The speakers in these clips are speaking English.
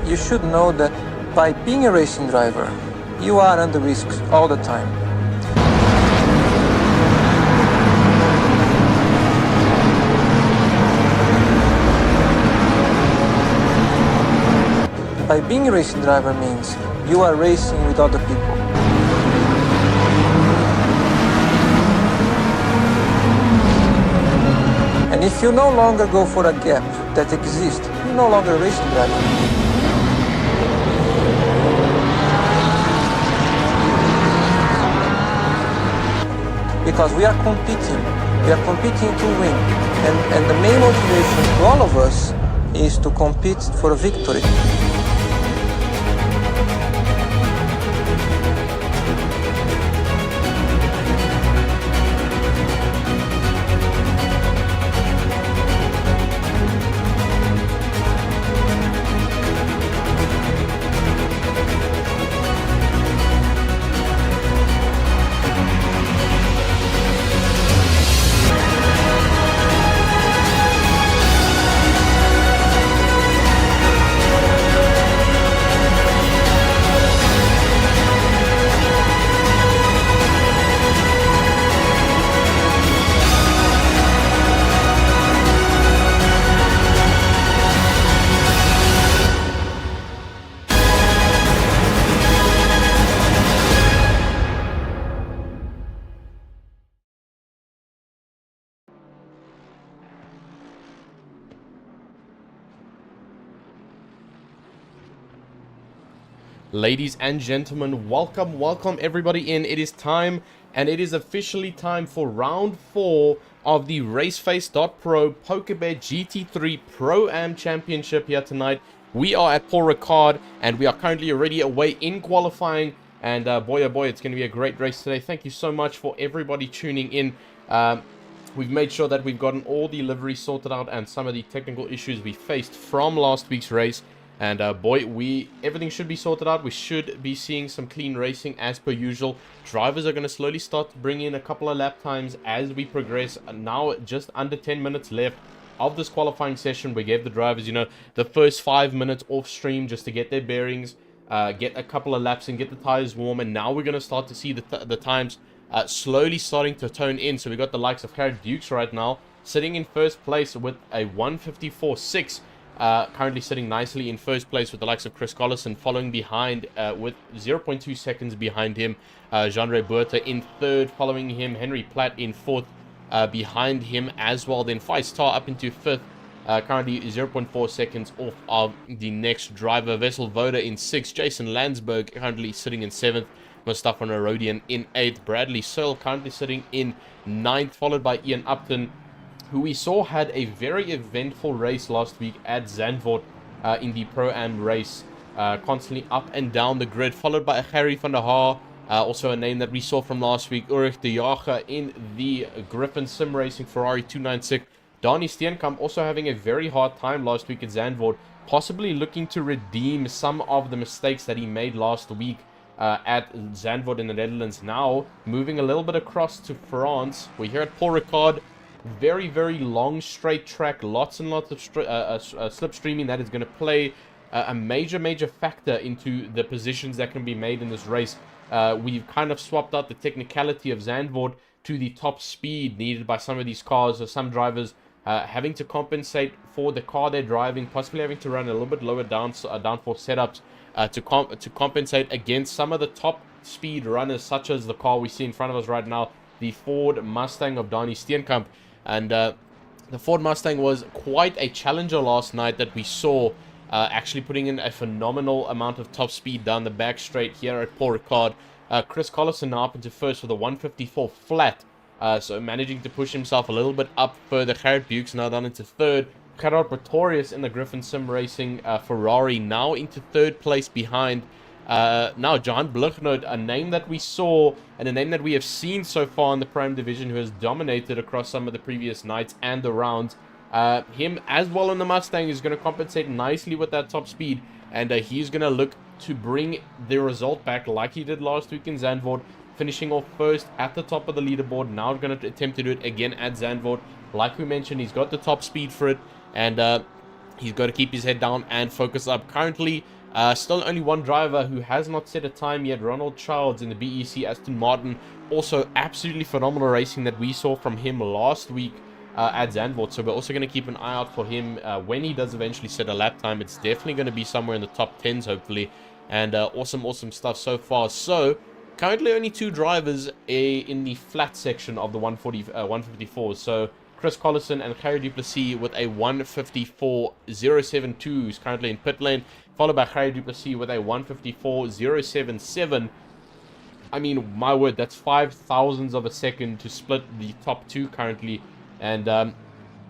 You should know that by being a racing driver, you are under risks all the time. By being a racing driver means you are racing with other people. And if you no longer go for a gap that exists, you're no longer a racing driver. Because we are competing to win. And the main motivation to all of us is to compete for a victory. Ladies and gentlemen, welcome everybody in. It is time, and it is officially time for round 4 of the RACEFACE.PRO PokerBet GT3 Pro-Am Championship here tonight. We are at Paul Ricard, and we are currently already away in qualifying. And boy oh boy, it's going to be a great race today. Thank you so much for everybody tuning in. We've made sure that we've gotten all the liveries sorted out and some of the technical issues we faced from last week's race. And boy, everything should be sorted out. We should be seeing some clean racing as per usual. Drivers are going to slowly start to bring in a couple of lap times as we progress. Now just under 10 minutes left of this qualifying session. We gave the drivers, the first 5 minutes off stream just to get their bearings, get a couple of laps and get the tires warm. And now we're going to start to see the times slowly starting to tone in. So we got the likes of Harry Dukes right now sitting in first place with a 154.6. Currently sitting nicely in first place with the likes of Chris Collison, following behind with 0.2 seconds behind him. Jean-Ray Buerta in third, following him. Henry Platt in fourth, behind him as well. Then Feistar up into fifth, currently 0.4 seconds off of the next driver. Vessel Voda in sixth. Jason Landsberg currently sitting in seventh. Mustafa Narodian in eighth. Bradley Searle currently sitting in ninth, followed by Ian Upton, who we saw had a very eventful race last week at Zandvoort in the Pro-Am race, constantly up and down the grid, followed by Harry van der Haar, also a name that we saw from last week, Ulrich de Jager in the Griffin Sim Racing Ferrari 296. Donnie Steenkamp also having a very hard time last week at Zandvoort, possibly looking to redeem some of the mistakes that he made last week at Zandvoort in the Netherlands. Now, moving a little bit across to France, we're here at Paul Ricard. Very, very long straight track, lots and lots of slipstreaming that is going to play a major factor into the positions that can be made in this race. We've kind of swapped out the technicality of Zandvoort to the top speed needed by some of these cars, or some drivers having to compensate for the car they're driving, possibly having to run a little bit lower downforce setups to compensate against some of the top speed runners, such as the car we see in front of us right now, the Ford Mustang of Donnie Steenkamp. And the Ford Mustang was quite a challenger last night that we saw, actually putting in a phenomenal amount of top speed down the back straight here at Paul Ricard. Chris Collison now up into first with a 154 flat, so managing to push himself a little bit up further. Gerrit Bukes now down into third. Gerard Pretorius in the Griffin Sim Racing Ferrari now into third place behind. Now, John Bluchnoot, a name that we saw and a name that we have seen so far in the Prime Division, who has dominated across some of the previous nights and the rounds, Him as well in the Mustang is going to compensate nicely with that top speed, and he's going to look to bring the result back like he did last week in Zandvoort, finishing off first at the top of the leaderboard. Now going to attempt to do it again at Zandvoort. Like we mentioned, he's got the top speed for it, and he's got to keep his head down and focus up. Currently, still only one driver who has not set a time yet, Ronald Childs in the BEC Aston Martin. Also, absolutely phenomenal racing that we saw from him last week at Zandvoort. So we're also going to keep an eye out for him when he does eventually set a lap time. It's definitely going to be somewhere in the top 10s, hopefully. And awesome stuff so far. So, currently only two drivers in the flat section of the 154. So, Chris Collison and Harry Duplessis with a 154.072, who's currently in pit lane, followed by Harry Duplessis with a 154.077. I mean, my word, that's 0.005 of a second to split the top two currently. And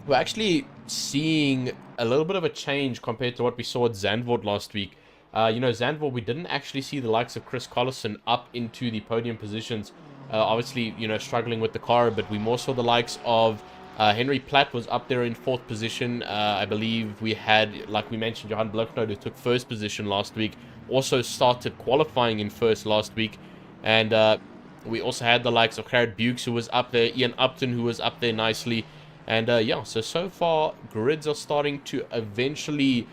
we're actually seeing a little bit of a change compared to what we saw at Zandvoort last week. You know, Zandvoort, we didn't actually see the likes of Chris Collison up into the podium positions. Obviously, you know, struggling with the car, but we more saw the likes of Henry Platt was up there in 4th position. I believe we had, like we mentioned, Johan Bloknoot, who took 1st position last week, also started qualifying in 1st last week. And we also had the likes of Gerrit Bukes, who was up there, Ian Upton, who was up there nicely. And yeah, so far, grids are starting to eventually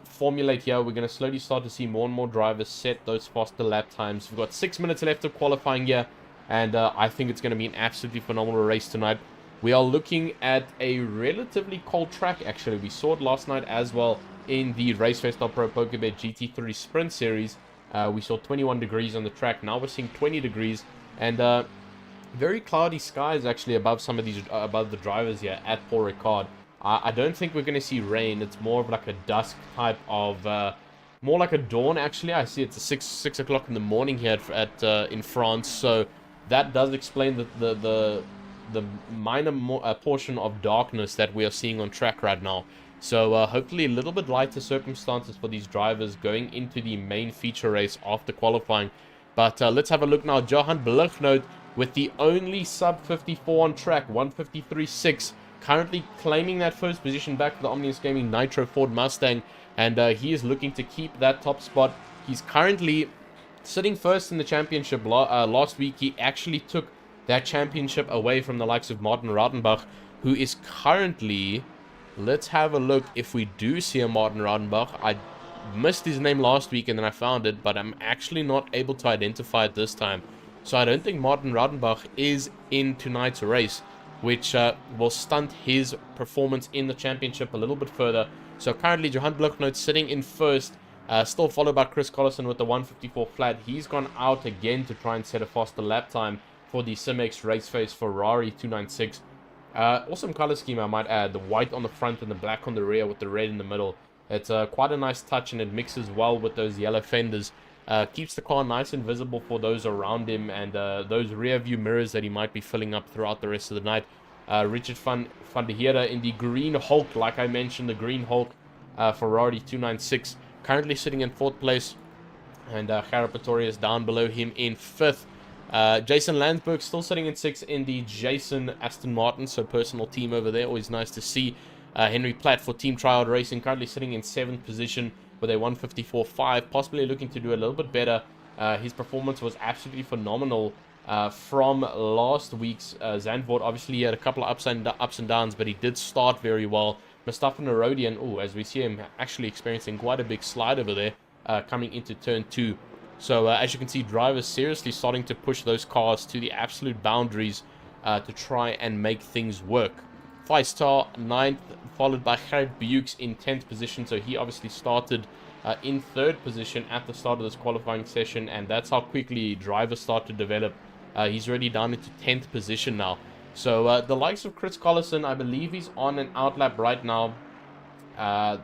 formulate here. We're going to slowly start to see more and more drivers set those faster lap times. We've got 6 minutes left of qualifying here, and I think it's going to be an absolutely phenomenal race tonight. We are looking at a relatively cold track, actually. We saw it last night as well in the RACEFACE.PRO PokerBet GT3 Sprint Series. We saw 21 degrees on the track. Now we're seeing 20 degrees, and very cloudy skies actually above some of these, above the drivers here at Paul Ricard. I don't think we're going to see rain. It's more of like a dusk type of, more like a dawn actually. I see it's a 6 o'clock in the morning here at in France, so that does explain the minor portion of darkness that we are seeing on track right now. So hopefully a little bit lighter circumstances for these drivers going into the main feature race after qualifying. But let's have a look now. Johan Bloknoot with the only sub 54 on track, 153.6, currently claiming that 1st position back to the Omnius Gaming Nitro Ford Mustang, and he is looking to keep that top spot. He's currently sitting 1st in the championship. Last week he actually took that championship away from the likes of Martin Rautenbach, who is currently... Let's have a look if we do see a Martin Rautenbach. I missed his name last week and then I found it, but I'm actually not able to identify it this time. So I don't think Martin Rautenbach is in tonight's race, which will stunt his performance in the championship a little bit further. So currently Johan Bloknoot sitting in 1st, still followed by Chris Collison with the 154 flat. He's gone out again to try and set a faster lap time for the Simex RACEFACE Ferrari 296. Awesome color scheme, I might add. The white on the front and the black on the rear with the red in the middle. It's quite a nice touch, and it mixes well with those yellow fenders. Keeps the car nice and visible for those around him, and those rear view mirrors that he might be filling up throughout the rest of the night. Richard van der Heere in the green Hulk, like I mentioned, the green Hulk Ferrari 296, currently sitting in 4th place, and Gerrit Pretorius down below him in 5th. Jason Landsberg still sitting in 6th in the Jason Aston Martin, so personal team over there, always nice to see. Henry Platt for Team Tryout Racing currently sitting in 7th position with a 154.5, possibly looking to do a little bit better. His performance was absolutely phenomenal from last week's Zandvoort. Obviously he had a couple of ups and downs, but he did start very well. Mustafa Narodian, as we see him actually experiencing quite a big slide over there coming into turn 2. So as you can see, drivers seriously starting to push those cars to the absolute boundaries to try and make things work. Five-star 9th, followed by Gerrit Bukes in 10th position. So he obviously started in 3rd position at the start of this qualifying session, and that's how quickly drivers start to develop. He's already down into 10th position now. So the likes of Chris Collison, I believe he's on an outlap right now.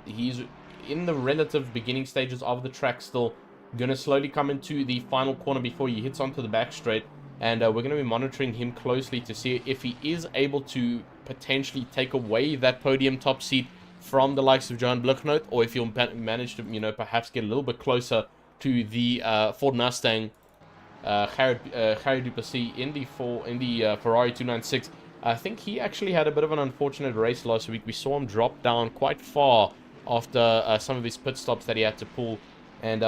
He's in the relative beginning stages of the track still. Going to slowly come into the final corner before he hits onto the back straight, and we're going to be monitoring him closely to see if he is able to potentially take away that podium top seat from the likes of Johan Bloknoot, or if he'll manage to, perhaps get a little bit closer to the Ford Mustang, Gerrit Duplessis in the Ferrari 296. I think he actually had a bit of an unfortunate race last week. We saw him drop down quite far after some of his pit stops that he had to pull. And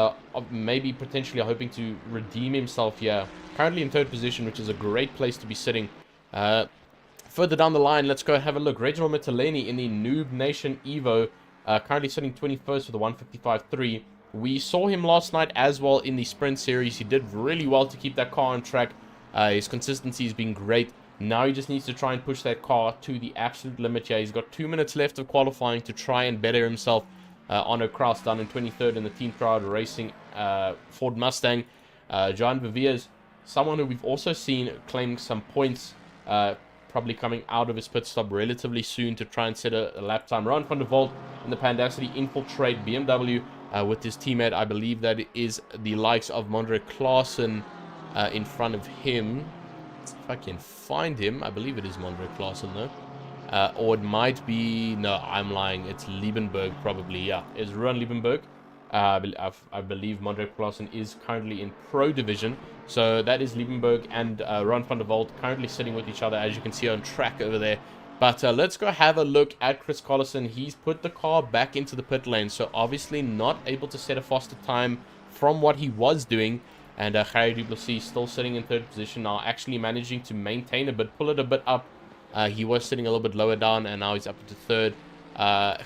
maybe potentially hoping to redeem himself here. Currently in 3rd position, which is a great place to be sitting. Further down the line, let's go have a look. Reginald Mitteleni in the Noob Nation Evo. Currently sitting 21st with a 155.3. We saw him last night as well in the Sprint Series. He did really well to keep that car on track. His consistency has been great. Now he just needs to try and push that car to the absolute limit here. He's got 2 minutes left of qualifying to try and better himself. Onno Kraus down in 23rd in the Team Crowd Racing Ford Mustang. John Viviers, someone who we've also seen claiming some points, probably coming out of his pit stop relatively soon to try and set a lap time. Ron van der Walt in the Pandacity Infiltrate BMW with his teammate. I believe that it is the likes of Mondre Klaassen in front of him. If I can find him, I believe it is Mondre Klaassen though. Or it might be... No, I'm lying. It's Liebenberg, probably. Yeah, it's Ruan Liebenberg. I believe Mondre Klaassen is currently in Pro Division. So that is Liebenberg and Ron van der Walt currently sitting with each other, as you can see on track over there. But let's go have a look at Chris Collison. He's put the car back into the pit lane. So obviously not able to set a faster time from what he was doing. And Gary Duplessis still sitting in 3rd position now, actually managing to maintain a bit, pull it a bit up. He was sitting a little bit lower down, and now he's up into 3rd.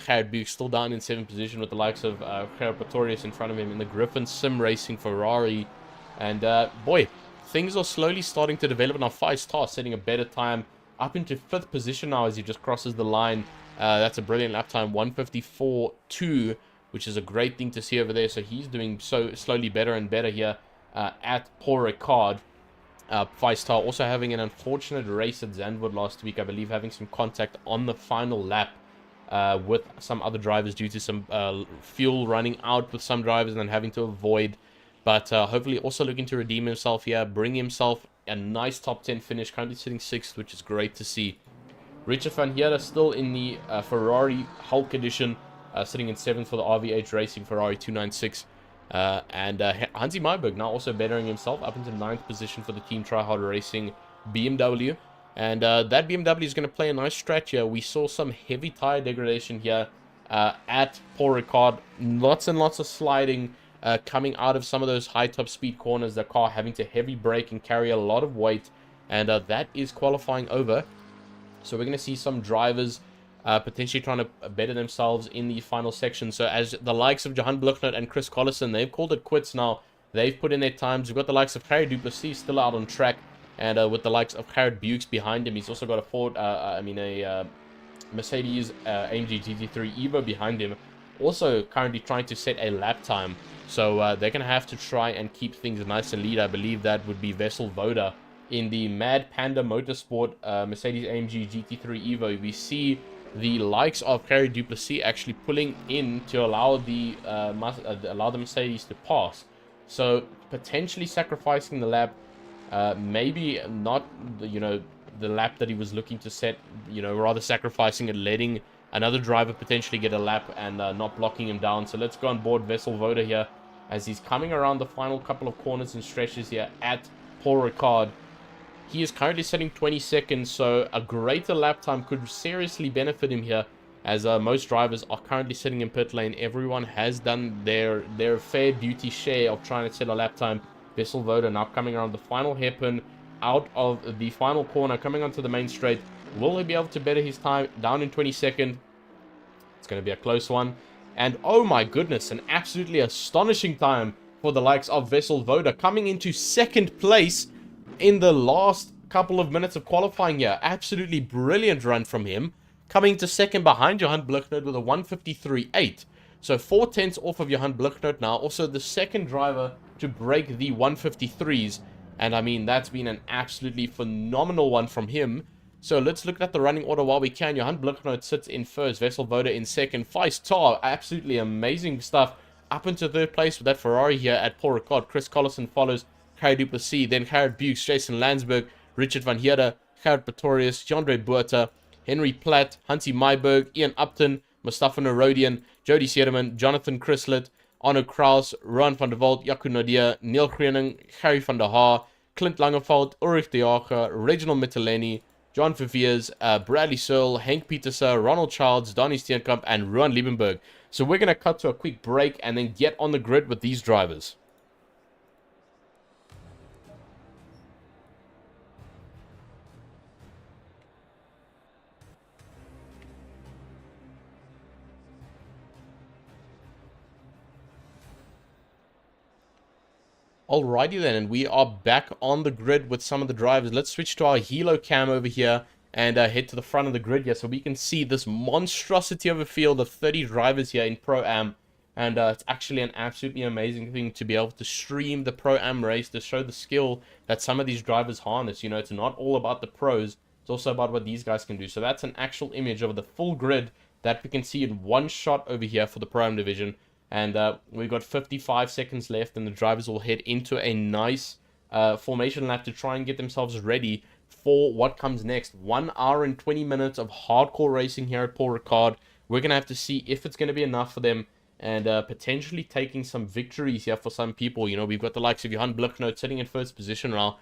Gerard Buick still down in 7th position with the likes of Gerard Pretorius in front of him in the Griffin Sim Racing Ferrari. And boy, things are slowly starting to develop now. 5-star setting a better time up into 5th position now as he just crosses the line. That's a brilliant lap time, 154.2, which is a great thing to see over there. So he's doing so slowly better and better here at Paul Ricard. 5-star also having an unfortunate race at Zandvoort last week, I believe, having some contact on the final lap with some other drivers due to some fuel running out with some drivers and then having to avoid. But hopefully also looking to redeem himself here, bring himself a nice top 10 finish, currently sitting 6th, which is great to see. Richard van Heerden still in the Ferrari Hulk Edition, sitting in 7th for the RVH Racing Ferrari 296. And Hansi Maiberg now also bettering himself up into 9th position for the Team Tryhard Racing BMW. And that BMW is going to play a nice stretch here. We saw some heavy tire degradation here at Paul Ricard. Lots and lots of sliding coming out of some of those high top speed corners. The car having to heavy brake and carry a lot of weight. And that is qualifying over. So we're going to see some drivers potentially trying to better themselves in the final section. So as the likes of Johan Bluchner and Chris Collison, they've called it quits now. They've put in their times. We've got the likes of Harry Duplessis still out on track. And with the likes of Gerard Buick behind him. He's also got a Ford, a Mercedes AMG GT3 Evo behind him. Also currently trying to set a lap time. So they're going to have to try and keep things nice and lead. I believe that would be Vessel Voda. In the Mad Panda Motorsport Mercedes AMG GT3 Evo, we see the likes of Harry Duplessis actually pulling in to allow the Mercedes to pass. So potentially sacrificing the lap. Maybe not, the lap that he was looking to set, rather sacrificing it, letting another driver potentially get a lap and not blocking him down. So let's go on board Vessel Voda here as he's coming around the final couple of corners and stretches here at Paul Ricard. He is currently setting 20 seconds, so a greater lap time could seriously benefit him here, as most drivers are currently sitting in pit lane. Everyone has done their fair duty share of trying to set a lap time. Vessel Voda now coming around the final hairpin out of the final corner, coming onto the main straight. Will he be able to better his time? Down in 22nd. It's going to be a close one. And oh my goodness, an absolutely astonishing time for the likes of Vessel Voda, coming into 2nd place in the last couple of minutes of qualifying here. Absolutely brilliant run from him. Coming to 2nd behind Johan Bluchner with a 153.8. So 4 tenths off of Johan Bluchner now. Also the 2nd driver to break the 153s. And I mean, that's been an absolutely phenomenal one from him. So let's look at the running order while we can. Johan Bluchner sits in 1st. Vessel Voda in 2nd. 5-star. Absolutely amazing stuff. Up into 3rd place with that Ferrari here at Paul Ricard. Chris Collison follows. Harry Duplessis, then Gerard Buick, Jason Landsberg, Richard van Heerden, Gerard Pretorius, Jandre Buerta, Henry Platt, Hansi Maiberg, Ian Upton, Mustafa Narodian, Jody Sederman, Jonathan Chryslet, Arno Kraus, Ron van der Walt, Jaco Nadia, Neil Greening, Harry van der Haar, Clint Langeveld, Ulrich de Jager, Reginald Mitteleni, John Verveers, Bradley Searle, Henk Pieterse, Ronald Childs, Donny Steenkamp, and Ruan Liebenberg. So we're going to cut to a quick break and then get on the grid with these drivers. Alrighty then, and we are back on the grid with some of the drivers. Let's switch to our helo cam over here and head to the front of the grid here so we can see this monstrosity of a field of 30 drivers here in Pro-Am. And it's actually an absolutely amazing thing to be able to stream the Pro-Am race to show the skill that some of these drivers harness. You know, it's not all about the pros, it's also about what these guys can do. So that's an actual image of the full grid that we can see in one shot over here for the Pro-Am division. And we've got 55 seconds left, and the drivers will head into a nice formation lap to try and get themselves ready for what comes next. 1 hour and 20 minutes of hardcore racing here at Paul Ricard. We're going to have to see if it's going to be enough for them, and potentially taking some victories here for some people. You know, we've got the likes of Johan Blicknote sitting in first position now.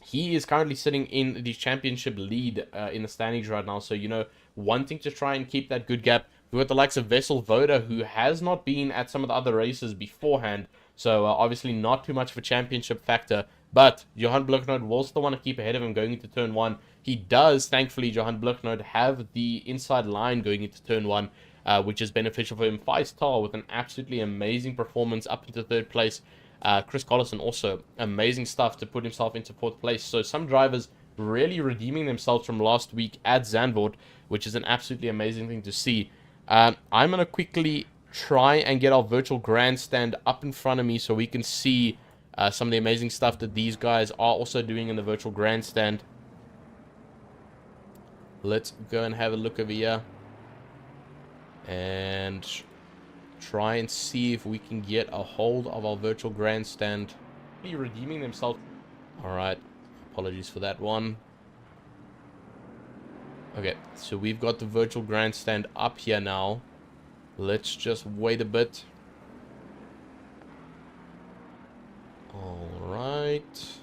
He is currently sitting in the championship lead in the standings right now. So, you know, wanting to try and keep that good gap. We've got the likes of Vessel Voda, who has not been at some of the other races beforehand. So, obviously not too much of a championship factor. But Johan Blicknote will still want to keep ahead of him going into turn 1. He does, thankfully, Johan Blicknote, have the inside line going into turn 1. Which is beneficial for him. 5-star with an absolutely amazing performance up into 3rd place. Chris Collison also amazing stuff to put himself into 4th place. So some drivers really redeeming themselves from last week at Zandvoort, which is an absolutely amazing thing to see. I'm going to quickly try and get our virtual grandstand up in front of me so we can see some of the amazing stuff that these guys are also doing in the virtual grandstand. Let's go and have a look over here and try and see if we can get a hold of our virtual grandstand. Be redeeming themselves. Alright, apologies for that one. Okay, so we've got the virtual grandstand up here now. Let's just wait a bit. Alright.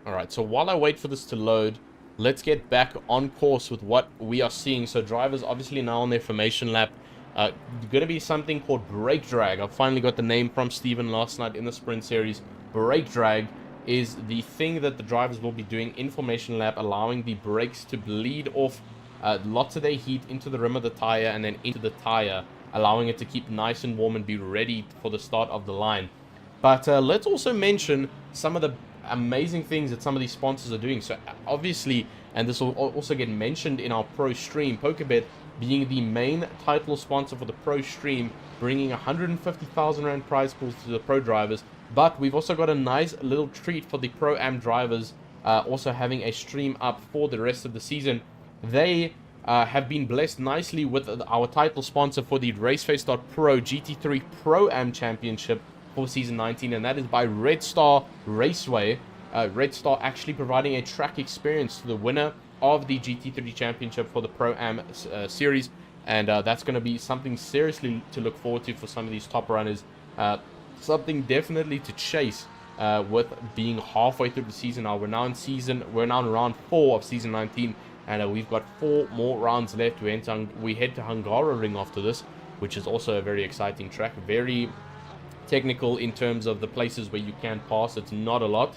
Alright, so while I wait for this to load, let's get back on course with what we are seeing. So drivers obviously now on their formation lap. Going to be something called brake drag. I finally got the name from Steven last night in the sprint series. Brake drag is the thing that the drivers will be doing in formation lap, allowing the brakes to bleed off lots of their heat into the rim of the tire and then into the tire, allowing it to keep nice and warm and be ready for the start of the line. But let's also mention some of the amazing things that some of these sponsors are doing. So obviously, and this will also get mentioned in our pro stream, PokerBet being the main title sponsor for the pro stream, bringing 150,000 rand prize pools to the pro drivers. But we've also got a nice little treat for the Pro-Am drivers, also having a stream up for the rest of the season. They have been blessed nicely with our title sponsor for the RACEFACE.PRO GT3 Pro-Am Championship for season 19, and that is by Red Star Raceway. Red Star actually providing a track experience to the winner of the GT3 Championship for the Pro-Am series, and that's going to be something seriously to look forward to for some of these top runners. Something definitely to chase with being halfway through the season now. We're now in round 4 of season 19, and we've got 4 more rounds left. We head to Hungaroring after this, which is also a very exciting track. Very technical in terms of the places where you can pass. It's not a lot,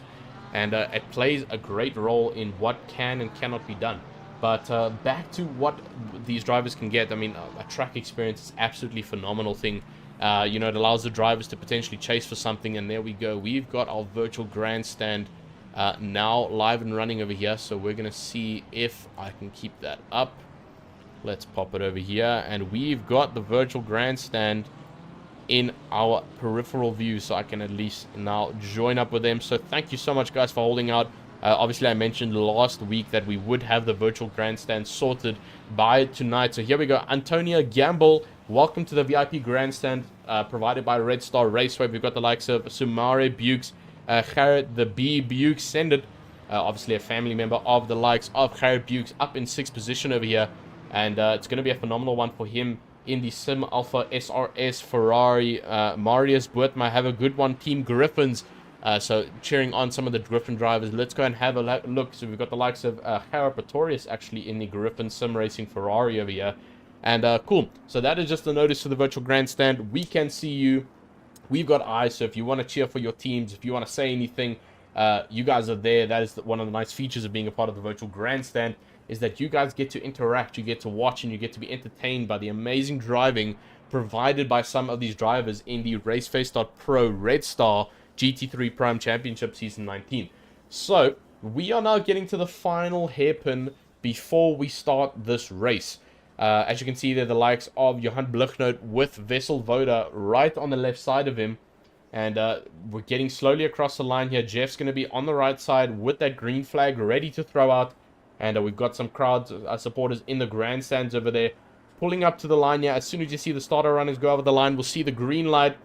and it plays a great role in what can and cannot be done. But back to what these drivers can get. I mean, a track experience is absolutely phenomenal thing. You know, it allows the drivers to potentially chase for something, and there we go. We've got our virtual grandstand now live and running over here, so we're going to see if I can keep that up. Let's pop it over here, and we've got the virtual grandstand in our peripheral view, so I can at least now join up with them. So thank you so much, guys, for holding out. Obviously, I mentioned last week that we would have the virtual grandstand sorted by tonight. So here we go. Antonia Gamble, welcome to the VIP grandstand provided by Red Star Raceway. We've got the likes of Sumare Bukes, Garrett the B Bukes, send it. Obviously, a family member of the likes of Garrett Bukes up in 6th position over here. And it's going to be a phenomenal one for him in the Sim Alpha SRS Ferrari. Marius Boertma, have a good one. Team Griffins So cheering on some of the Griffin drivers. Let's go and have a look. So we've got the likes of Harry Pretorius actually in the Griffin Sim Racing Ferrari over here. And cool. So that is just a notice to the virtual grandstand. We can see you. We've got eyes. So if you want to cheer for your teams, if you want to say anything, you guys are there. That is one of the nice features of being a part of the virtual grandstand, is that you guys get to interact, you get to watch, and you get to be entertained by the amazing driving provided by some of these drivers in the RACEFACE.PRO Red Star GT3 Prime Championship Season 19. So, we are now getting to the final hairpin before we start this race. As you can see there, the likes of Johan Blichnoot with Vessel Voda right on the left side of him. And we're getting slowly across the line here. Jeff's going to be on the right side with that green flag ready to throw out. And we've got some crowd supporters in the grandstands over there, pulling up to the line here. As soon as you see the starter runners go over the line, we'll see the green light.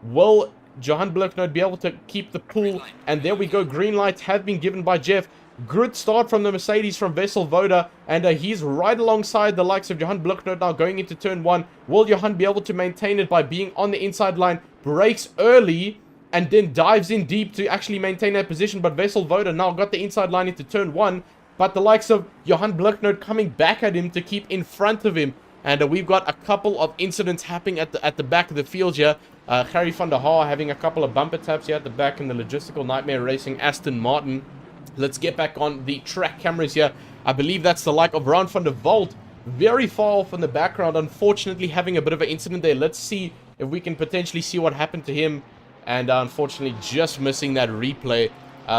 Will Johan Blichnoot be able to keep the pull? And there we go. Green lights have been given by Jeff. Good start from the Mercedes from Vessel Voda. And he's right alongside the likes of Johan Blichnoot now going into turn 1. Will Johan be able to maintain it by being on the inside line? Breaks early and then dives in deep to actually maintain that position. But Vessel Voda now got the inside line into turn 1. But the likes of Johan Blichnoot coming back at him to keep in front of him. And we've got a couple of incidents happening at the back of the field here. Harry van der Haar having a couple of bumper taps here at the back in the Logistical Nightmare Racing Aston Martin. Let's get back on the track cameras here. I believe that's the like of Ron van der Walt. Very far off in the background. Unfortunately, having a bit of an incident there. Let's see if we can potentially see what happened to him. And unfortunately, just missing that replay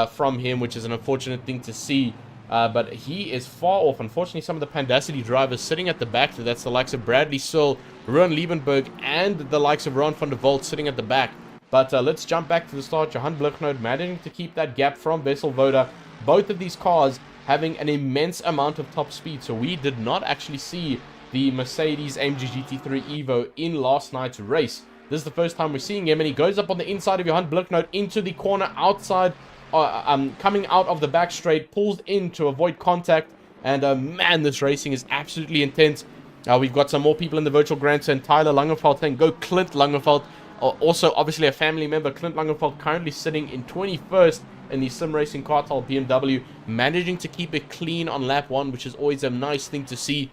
from him, which is an unfortunate thing to see. But he is far off. Unfortunately, some of the Pandacity drivers sitting at the back. That's the likes of Bradley Searle, Ruan Liebenberg, and the likes of Ron van der Walt sitting at the back. But let's jump back to the start. Johan Blichnoot managing to keep that gap from Vessel Voda. Both of these cars having an immense amount of top speed. So we did not actually see the Mercedes AMG GT3 Evo in last night's race. This is the first time we're seeing him. And he goes up on the inside of Johan Blichnoot into the corner outside. Coming out of the back straight, pulls in to avoid contact, and man, this racing is absolutely intense. We've got some more people in the virtual grandstand. Tyler Langenfeld saying, go Clint Langenfeld. Also, obviously, a family member, Clint Langenfeld, currently sitting in 21st in the Sim Racing Cartel BMW, managing to keep it clean on lap 1, which is always a nice thing to see.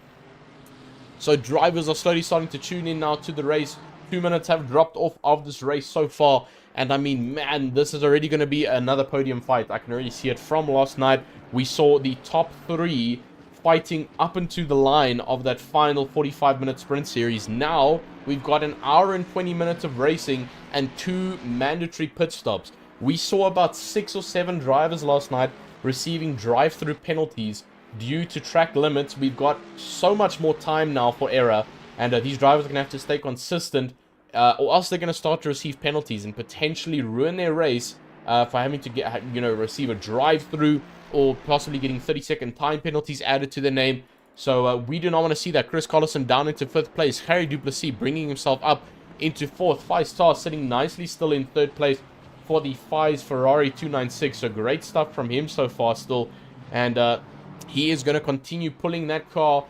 So drivers are slowly starting to tune in now to the race. 2 minutes have dropped off of this race so far. And I mean, man, this is already going to be another podium fight. I can already see it from last night. We saw the top 3 fighting up into the line of that final 45-minute sprint series. Now, we've got an hour and 20 minutes of racing and 2 mandatory pit stops. We saw about 6 or 7 drivers last night receiving drive-through penalties due to track limits. We've got so much more time now for error. And these drivers are going to have to stay consistent. Or else they're going to start to receive penalties and potentially ruin their race for having to get, receive a drive-through or possibly getting 30-second time penalties added to their name. So we do not want to see that. Chris Collison down into 5th place. Harry Duplessis bringing himself up into 4th. 5-star sitting nicely still in 3rd place for the FI's Ferrari 296. So great stuff from him so far still. And he is going to continue pulling that car.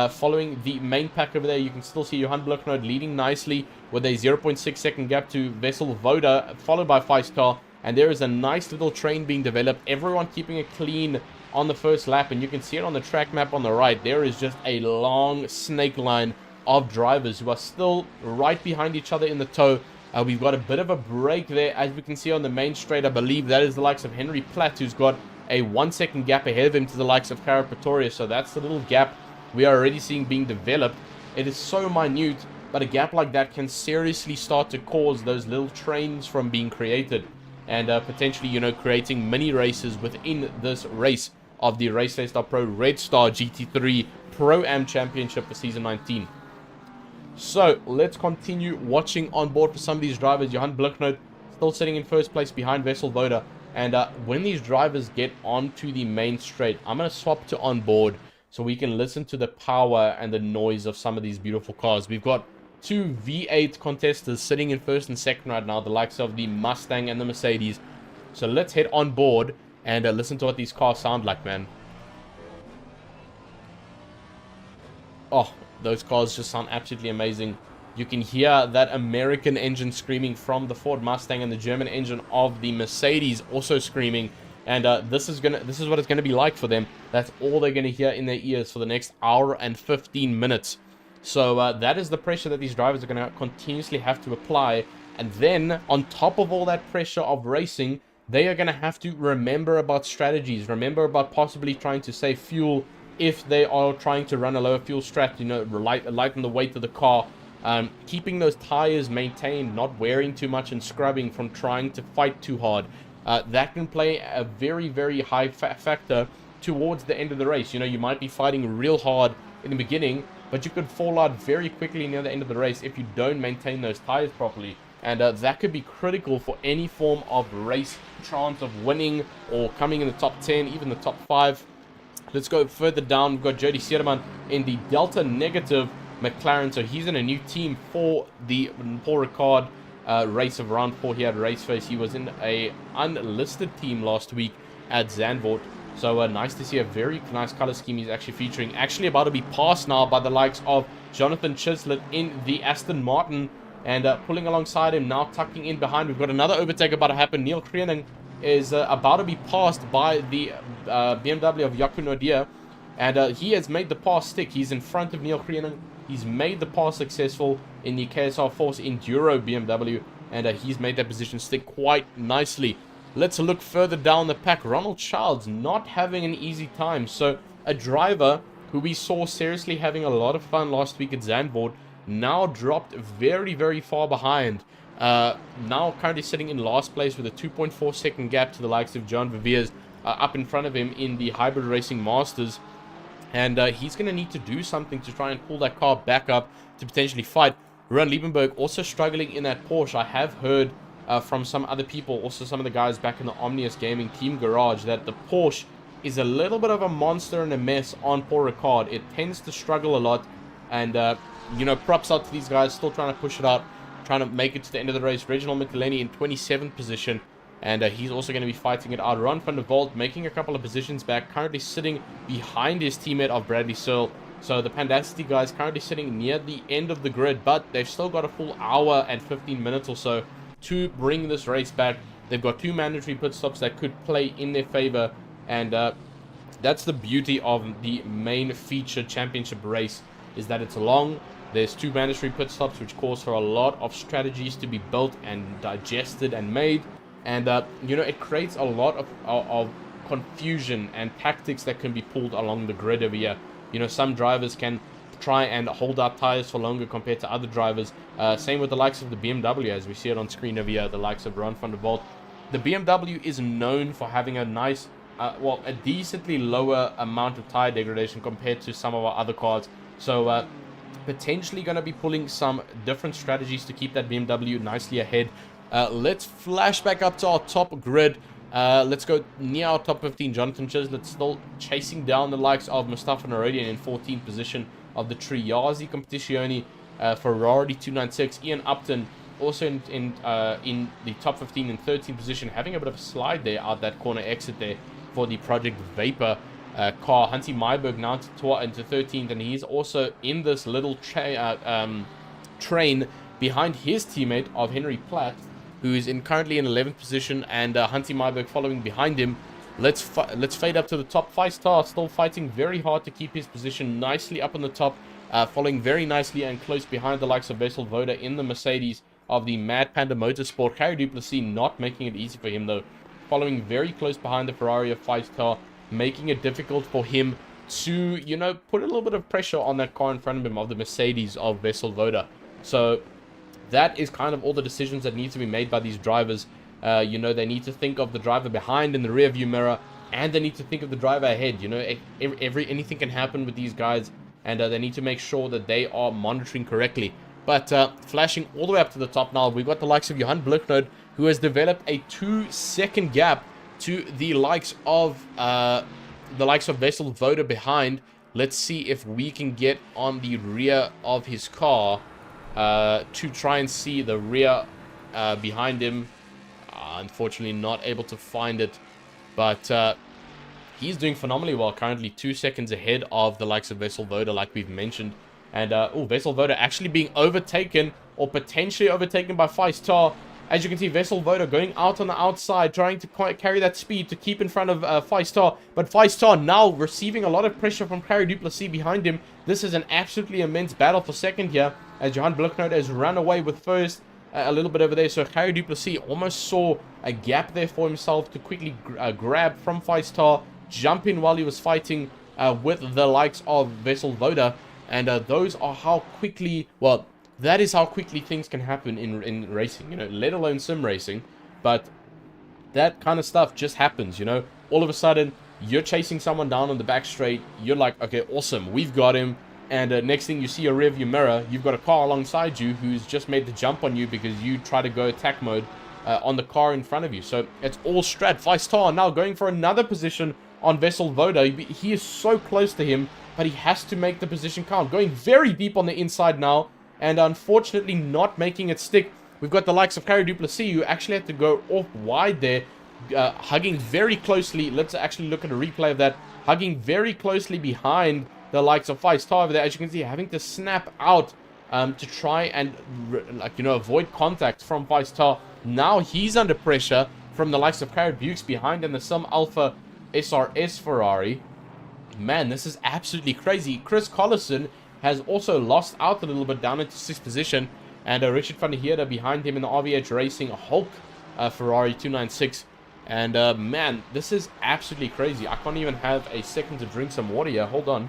Following the main pack over there, you can still see Johan Blichnoot leading nicely with a 0.6 second gap to Vessel Voda, followed by 5-star. And there is a nice little train being developed. Everyone keeping it clean on the first lap. And you can see it on the track map on the right. There is just a long snake line of drivers who are still right behind each other in the tow. We've got a bit of a break there, as we can see on the main straight. I believe that is the likes of Henry Platt, who's got a 1 second gap ahead of him to the likes of Cara Pretoria. So that's the little gap we are already seeing being developed. It is so minute, but a gap like that can seriously start to cause those little trains from being created. And potentially, creating mini races within this race of the RACEFACE.PRO Red Star GT3 Pro-Am Championship for Season 19. So, let's continue watching on board for some of these drivers. Johan Blichnoot still sitting in 1st place behind Vessel Voda. And when these drivers get onto the main straight, I'm going to swap to on board so we can listen to the power and the noise of some of these beautiful cars. We've got 2 V8 contestants sitting in 1st and 2nd right now, the likes of the Mustang and the Mercedes. So let's head on board and listen to what these cars sound like, man. Oh, those cars just sound absolutely amazing. You can hear that American engine screaming from the Ford Mustang and the German engine of the Mercedes also screaming. And this is what it's gonna be like for them. That's all they're gonna hear in their ears for the next hour and 15 minutes. So that is the pressure that these drivers are gonna continuously have to apply. And then on top of all that pressure of racing, they are gonna have to remember about strategies, remember about possibly trying to save fuel if they are trying to run a lower fuel strat, you know, lighten the weight of the car. Keeping those tires maintained, not wearing too much and scrubbing from trying to fight too hard. That can play a very, very high factor towards the end of the race. You know, you might be fighting real hard in the beginning, but you could fall out very quickly near the end of the race if you don't maintain those tires properly. And that could be critical for any form of race chance of winning or coming in the top 10, even the top 5. Let's go further down. We've got Jody Sierman in the Delta Negative McLaren. So he's in a new team for the Paul Ricard race of round 4 here at RACEFACE. He was in a unlisted team last week at Zandvoort. So nice to see a very nice color scheme he's actually featuring. Actually about to be passed now by the likes of Jonathan Chislett in the Aston Martin. And pulling alongside him, now tucking in behind. We've got another overtake about to happen. Neil Kriening is about to be passed by the BMW of Jaco Nordia. And he has made the pass stick. He's in front of Neil Kriening. He's made the pass successful in the KSR Force Enduro BMW. And he's made that position stick quite nicely. Let's look further down the pack. Ronald Childs not having an easy time. So a driver who we saw seriously having a lot of fun last week at Zandvoort now dropped very, very far behind. Now currently sitting in last place with a 2.4 second gap to the likes of John Viviers up in front of him in the Hybrid Racing Masters. And he's going to need to do something to try and pull that car back up to potentially fight. Ron Liebenberg also struggling in that Porsche. I have heard from some other people, also some of the guys back in the Omnius Gaming Team Garage, that the Porsche is a little bit of a monster and a mess on Paul Ricard. It tends to struggle a lot. And you know, props out to these guys, still trying to push it out, trying to make it to the end of the race. Reginald Michelini in 27th position, and he's also going to be fighting it out. Ron van der Walt making a couple of positions back, currently sitting behind his teammate of Bradley Searle. So the Pandacity guys currently sitting near the end of the grid, but they've still got a full hour and 15 minutes or so to bring this race back. They've got 2 mandatory pit stops that could play in their favor, and that's the beauty of the main feature championship race, is that it's long. There's 2 mandatory pit stops, which calls for a lot of strategies to be built and digested and made. And, you know, it creates a lot of confusion and tactics that can be pulled along the grid over here. You know, some drivers can try and hold out tires for longer compared to other drivers. Same with the likes of the BMW, as we see it on screen over here, the likes of Ron van der Walt. The BMW is known for having a nice, well, a decently lower amount of tire degradation compared to some of our other cars. So, potentially going to be pulling some different strategies to keep that BMW nicely ahead. Let's flash back up to our top grid. Let's go near our top 15. Jonathan Chislett still chasing down the likes of Mustafa Narodian in 14th position of the Triazi Competizione Ferrari 296. Ian Upton also in the top 15 in 13th position, having a bit of a slide there out that corner exit there for the Project Vapor car. Hunty Myberg now into 13th, and he's also in this little train behind his teammate of Henry Platt, who is currently in 11th position, and Hunty Myberg following behind him. Let's fade up to the top. 5-star still fighting very hard to keep his position nicely up on the top, following very nicely and close behind the likes of Wessel Voda in the Mercedes of the Mad Panda Motorsport. Harry Duplessis not making it easy for him though, following very close behind the Ferrari of 5-star, making it difficult for him to, you know, put a little bit of pressure on that car in front of him of the Mercedes of Wessel Voda. So that is kind of all the decisions that need to be made by these drivers. You know, they need to think of the driver behind in the rear view mirror, and they need to think of the driver ahead. You know, anything can happen with these guys, and they need to make sure that they are monitoring correctly. But flashing all the way up to the top now, we've got the likes of Johan Blicknode, who has developed a 2-second gap to the likes of Wessel Voda behind. Let's see if we can get on the rear of his car to try and see the rear behind him. Unfortunately not able to find it, but he's doing phenomenally well, currently 2 seconds ahead of the likes of Wessel Voda, like we've mentioned. And, Vessel Voda actually being overtaken, or potentially overtaken by Feistar. As you can see, Vessel Voda going out on the outside, trying to carry that speed to keep in front of Feistar. But Feistar now receiving a lot of pressure from Carrie Duplessis behind him. This is an absolutely immense battle for second here, as Johan Bloknoot has run away with first a little bit over there. So Carrie Duplessis almost saw a gap there for himself to quickly grab from Feistar, jump in while he was fighting with the likes of Vessel Voda. And those are how quickly, well, that is how quickly things can happen in racing, you know, let alone sim racing. But that kind of stuff just happens, you know. All of a sudden, you're chasing someone down on the back straight. You're like, okay, awesome, we've got him. And next thing you see a rearview mirror, you've got a car alongside you who's just made the jump on you because you try to go attack mode on the car in front of you. So it's all strat. Feistar now going for another position on Vessel Voda. He is so close to him, but he has to make the position count. Going very deep on the inside now, and unfortunately not making it stick. We've got the likes of Carrie Duplessis, who actually had to go off wide there, hugging very closely. Let's actually look at a replay of that. Hugging very closely behind the likes of Feistar over there. As you can see, having to snap out to try and, avoid contact from Feistar. Now he's under pressure from the likes of Carrie Bukes behind in the Sim Alpha SRS Ferrari. Man, this is absolutely crazy. Chris Collison has also lost out a little bit down into 6th position. And Richard van der Heerde behind him in the RVH Racing Hulk Ferrari 296. And man, this is absolutely crazy. I can't even have a second to drink some water here. Hold on.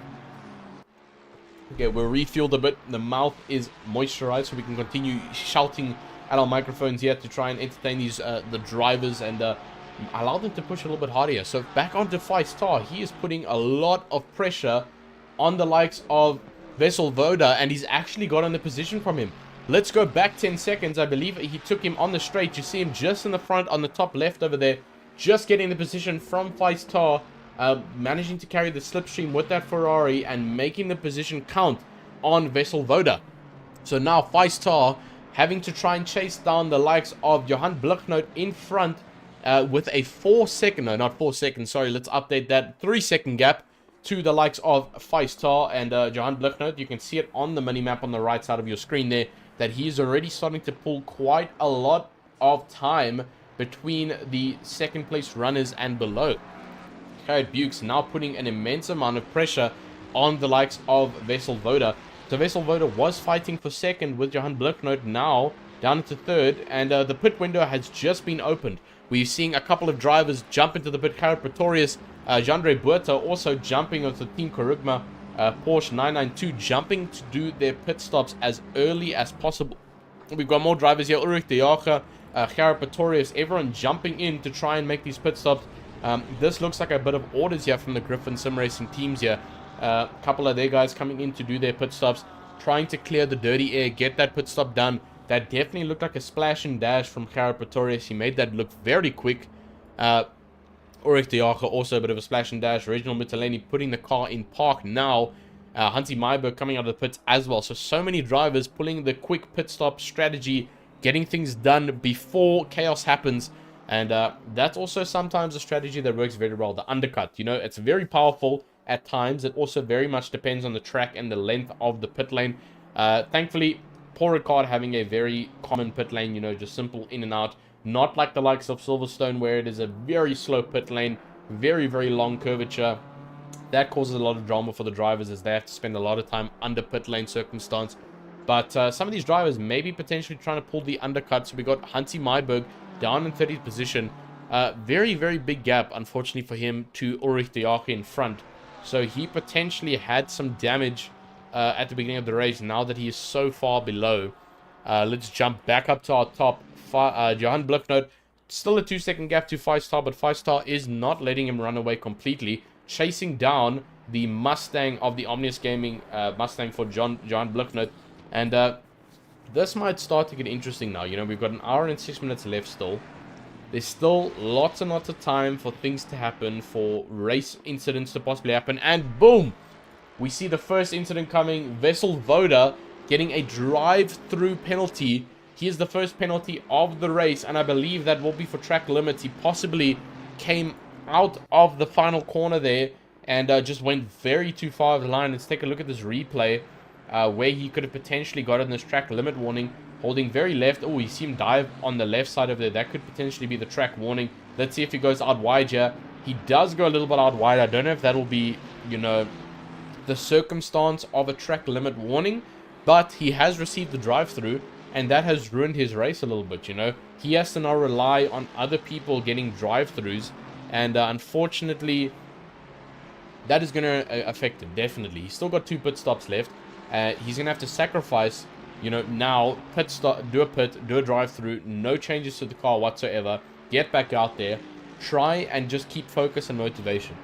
Okay, we're refueled a bit. The mouth is moisturized, so we can continue shouting at our microphones here to try and entertain these the drivers and allow them to push a little bit harder here. So back onto Feistar. He is putting a lot of pressure on the likes of Vessel Voda, and he's actually got on the position from him. Let's go back 10 seconds. I believe he took him on the straight. You see him just in the front on the top left over there, just getting the position from Feistar, managing to carry the slipstream with that Ferrari and making the position count on Vessel Voda. So now Feistar having to try and chase down the likes of Johan Bloknoot in front with a 4-second, no, not 4 seconds, sorry, let's update that, 3-second gap to the likes of Feistar and Johan Bloknoot. You can see it on the mini-map on the right side of your screen there, that he's already starting to pull quite a lot of time between the second place runners and below. Carrot Bukes now putting an immense amount of pressure on the likes of Vessel Voda. So Vessel Voda was fighting for second with Johan Bloknoot now down into third, and the pit window has just been opened. We're seeing a couple of drivers jump into the pit. Carrot Pretorius, Jandre Buerta also jumping onto Team Korugma, Porsche 992 jumping to do their pit stops as early as possible. We've got more drivers here. Ulrich de Jager, Carrot Pretorius, everyone jumping in to try and make these pit stops. This looks like a bit of orders here from the Griffin Sim Racing teams here. A couple of their guys coming in to do their pit stops, trying to clear the dirty air, get that pit stop done. That definitely looked like a splash and dash from Carrot Pretorius. He made that look very quick. Ulrich de Jager also a bit of a splash and dash. Reginald Mitteleni putting the car in park now. Hansi Meiberg coming out of the pits as well. So many drivers pulling the quick pit stop strategy, getting things done before chaos happens. And that's also sometimes a strategy that works very well. The undercut, you know, it's very powerful at times. It also very much depends on the track and the length of the pit lane. Thankfully, Paul Ricard having a very common pit lane, you know, just simple in and out. Not like the likes of Silverstone, where it is a very slow pit lane, very, very long curvature. That causes a lot of drama for the drivers, as they have to spend a lot of time under pit lane circumstance. But some of these drivers may be potentially trying to pull the undercut. So we got Hansi Meiberg down in 30th position. Very, very big gap, unfortunately for him, to Ulrich de Jager in front. So he potentially had some damage at the beginning of the race, now that he is so far below. Let's jump back up to our top. Johan Bloknoot, still a 2-second gap to Feistar, but Feistar is not letting him run away completely, chasing down the Mustang of the Omnius Gaming Mustang for Johan Bloknoot. And this might start to get interesting now. You know, we've got an hour and 6 minutes left still. There's still lots and lots of time for things to happen, for race incidents to possibly happen. And boom! We see the first incident coming. Vessel Voda getting a drive-through penalty. He is the first penalty of the race, and I believe that will be for track limits. He possibly came out of the final corner there and just went very too far of the line. Let's take a look at this replay. where he could have potentially gotten this track limit warning, holding very left. Oh, you see him dive on the left side of there. That could potentially be the track warning. Let's see if he goes out wide here. He does go a little bit out wide. I don't know if that'll be, you know, the circumstance of a track limit warning, but he has received the drive-through, and that has ruined his race a little bit, you know. He has to now rely on other people getting drive-throughs, and unfortunately, that is going to affect him, definitely. He's still got 2 pit stops left. He's going to have to sacrifice, you know, now, do a drive-through, no changes to the car whatsoever, get back out there, try and just keep focus and motivation.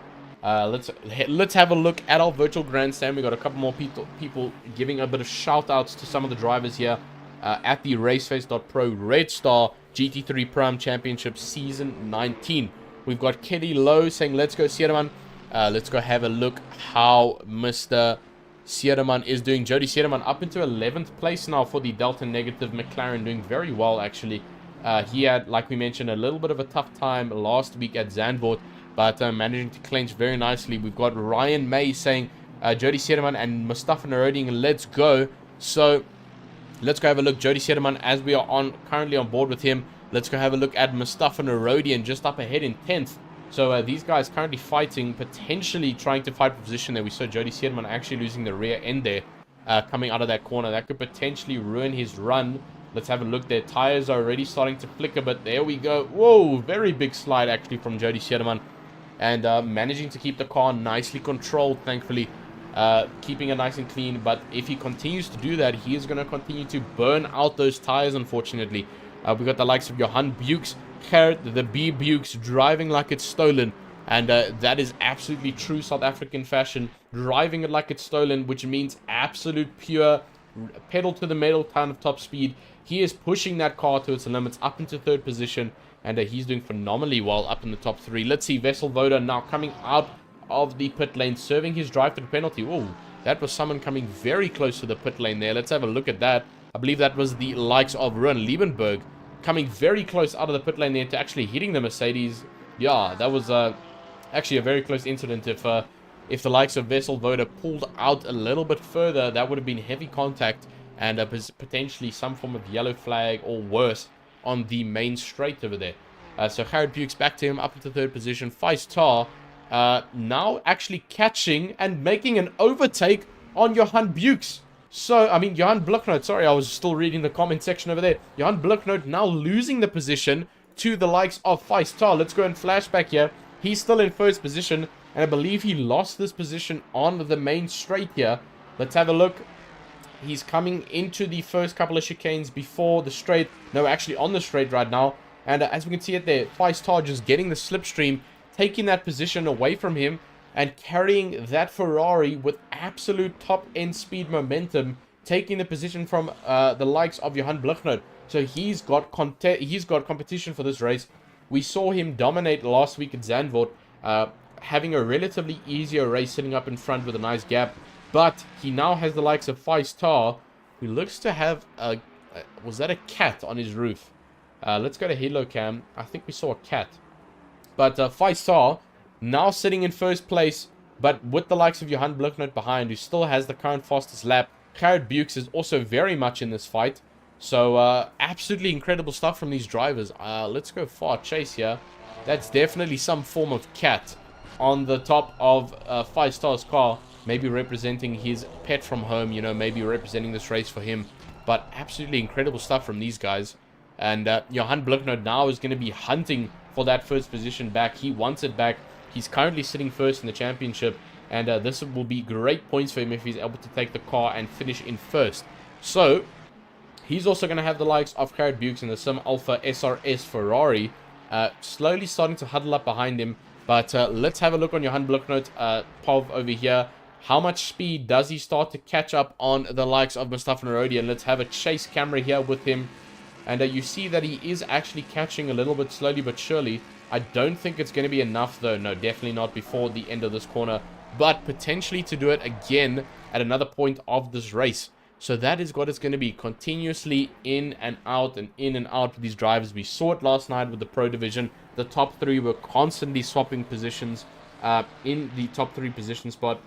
Let's have a look at our virtual grandstand. We got a couple more people giving a bit of shout outs to some of the drivers here at the RACEFACE.PRO Red Star GT3 Pro Championship Season 19. We've got Kelly Lowe saying, let's go Sierraman. Let's go have a look how Mr. Sierraman is doing. Jody Sierraman up into 11th place now for the Delta Negative McLaren, doing very well actually. He had, like we mentioned, a little bit of a tough time last week at Zandvoort, but managing to clinch very nicely. We've got Ryan May saying, Jody Sierraman and Mustafa Narodian, let's go. So let's go have a look. Jody Sierraman, as we are currently on board with him, let's go have a look at Mustafa Narodian just up ahead in 10th. So these guys currently fighting, potentially trying to fight for position there. We saw Jody Sierraman actually losing the rear end there, coming out of that corner. That could potentially ruin his run. Let's have a look. Their tires are already starting to flicker, but there we go. Whoa, very big slide actually from Jody Sierraman. And managing to keep the car nicely controlled, thankfully. Keeping it nice and clean. But if he continues to do that, he is going to continue to burn out those tires, unfortunately. We got the likes of Johan Bukes, Gerrit, the B Bukes, driving like it's stolen. And that is absolutely true South African fashion. Driving it like it's stolen, which means absolute pure pedal to the metal kind of top speed. He is pushing that car to its limits up into 3rd position. And he's doing phenomenally well up in the top 3. Let's see Vessel Voda now coming out of the pit lane, serving his drive-through penalty. Oh, that was someone coming very close to the pit lane there. Let's have a look at that. I believe that was the likes of Ruan Liebenberg coming very close out of the pit lane there to actually hitting the Mercedes. Yeah, that was actually a very close incident. If the likes of Vessel Voda pulled out a little bit further, that would have been heavy contact and potentially some form of yellow flag or worse on the main straight over there. So Gerrit Bukes back to him up into 3rd position. Feistar now actually catching and making an overtake on Johan Bukes. So, I mean, Johan Bluknoot, sorry, I was still reading the comment section over there. Johan Bluknoot now losing the position to the likes of Feistar. Let's go and flashback here. He's still in 1st position, and I believe he lost this position on the main straight here. Let's have a look. He's coming into the first couple of chicanes before the straight. No, actually on the straight right now. And as we can see it there, Feistar just getting the slipstream, taking that position away from him, and carrying that Ferrari with absolute top-end speed momentum, taking the position from the likes of Johan Bluknoot. So he's got competition for this race. We saw him dominate last week at Zandvoort, having a relatively easier race sitting up in front with a nice gap. But he now has the likes of Feistar, who looks to have a... was that a cat on his roof? Let's go to Halo Cam. I think we saw a cat. But Feistar now sitting in 1st place, but with the likes of Johan Bluknoot behind, who still has the current fastest lap. Gerrit Bukes is also very much in this fight. So absolutely incredible stuff from these drivers. Let's go far chase here. That's definitely some form of cat on the top of Feistar's car. Maybe representing his pet from home, you know, maybe representing this race for him. But absolutely incredible stuff from these guys. And Johan Bluknoot now is going to be hunting for that 1st position back. He wants it back. He's currently sitting 1st in the championship. And this will be great points for him if he's able to take the car and finish in 1st. So, he's also going to have the likes of Gerrit Bukes in the Sim Alpha SRS Ferrari. Slowly starting to huddle up behind him. But let's have a look on Johan Bluknoot, Pov over here. How much speed does he start to catch up on the likes of Mustafa Narodian? Let's have a chase camera here with him. And you see that he is actually catching a little bit slowly but surely. I don't think it's going to be enough though. No, definitely not before the end of this corner. But potentially to do it again at another point of this race. So that is what it's going to be. Continuously in and out and in and out with these drivers. We saw it last night with the Pro Division. The top 3 were constantly swapping positions in the top 3 position spot.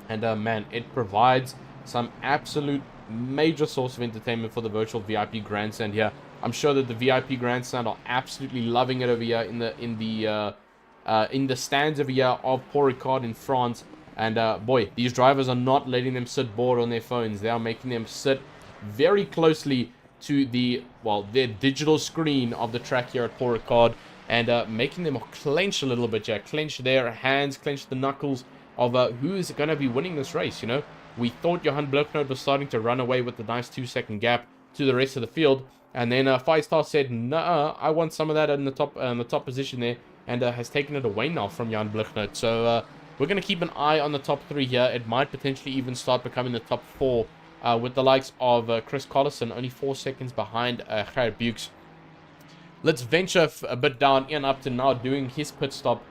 And man, it provides some absolute major source of entertainment for the virtual VIP grandstand here. I'm sure that the VIP grandstand are absolutely loving it over here in the stands over here of Paul Ricard in France. And boy, these drivers are not letting them sit bored on their phones. They are making them sit very closely to their digital screen of the track here at Paul Ricard, and making them clench a little bit here. Clench their hands, clench the knuckles of who is going to be winning this race, you know. We thought Johan Bloknoot was starting to run away with the nice 2-second gap to the rest of the field, and then Five Star said, "Nah, I want some of that in the top position there," and has taken it away now from Johan Bloknoot. So we're going to keep an eye on the top 3 here. It might potentially even start becoming the top 4 with the likes of Chris Collison, only 4 seconds behind Gerrit Bukes. Let's venture a bit down. Ian Upton now doing his pit stop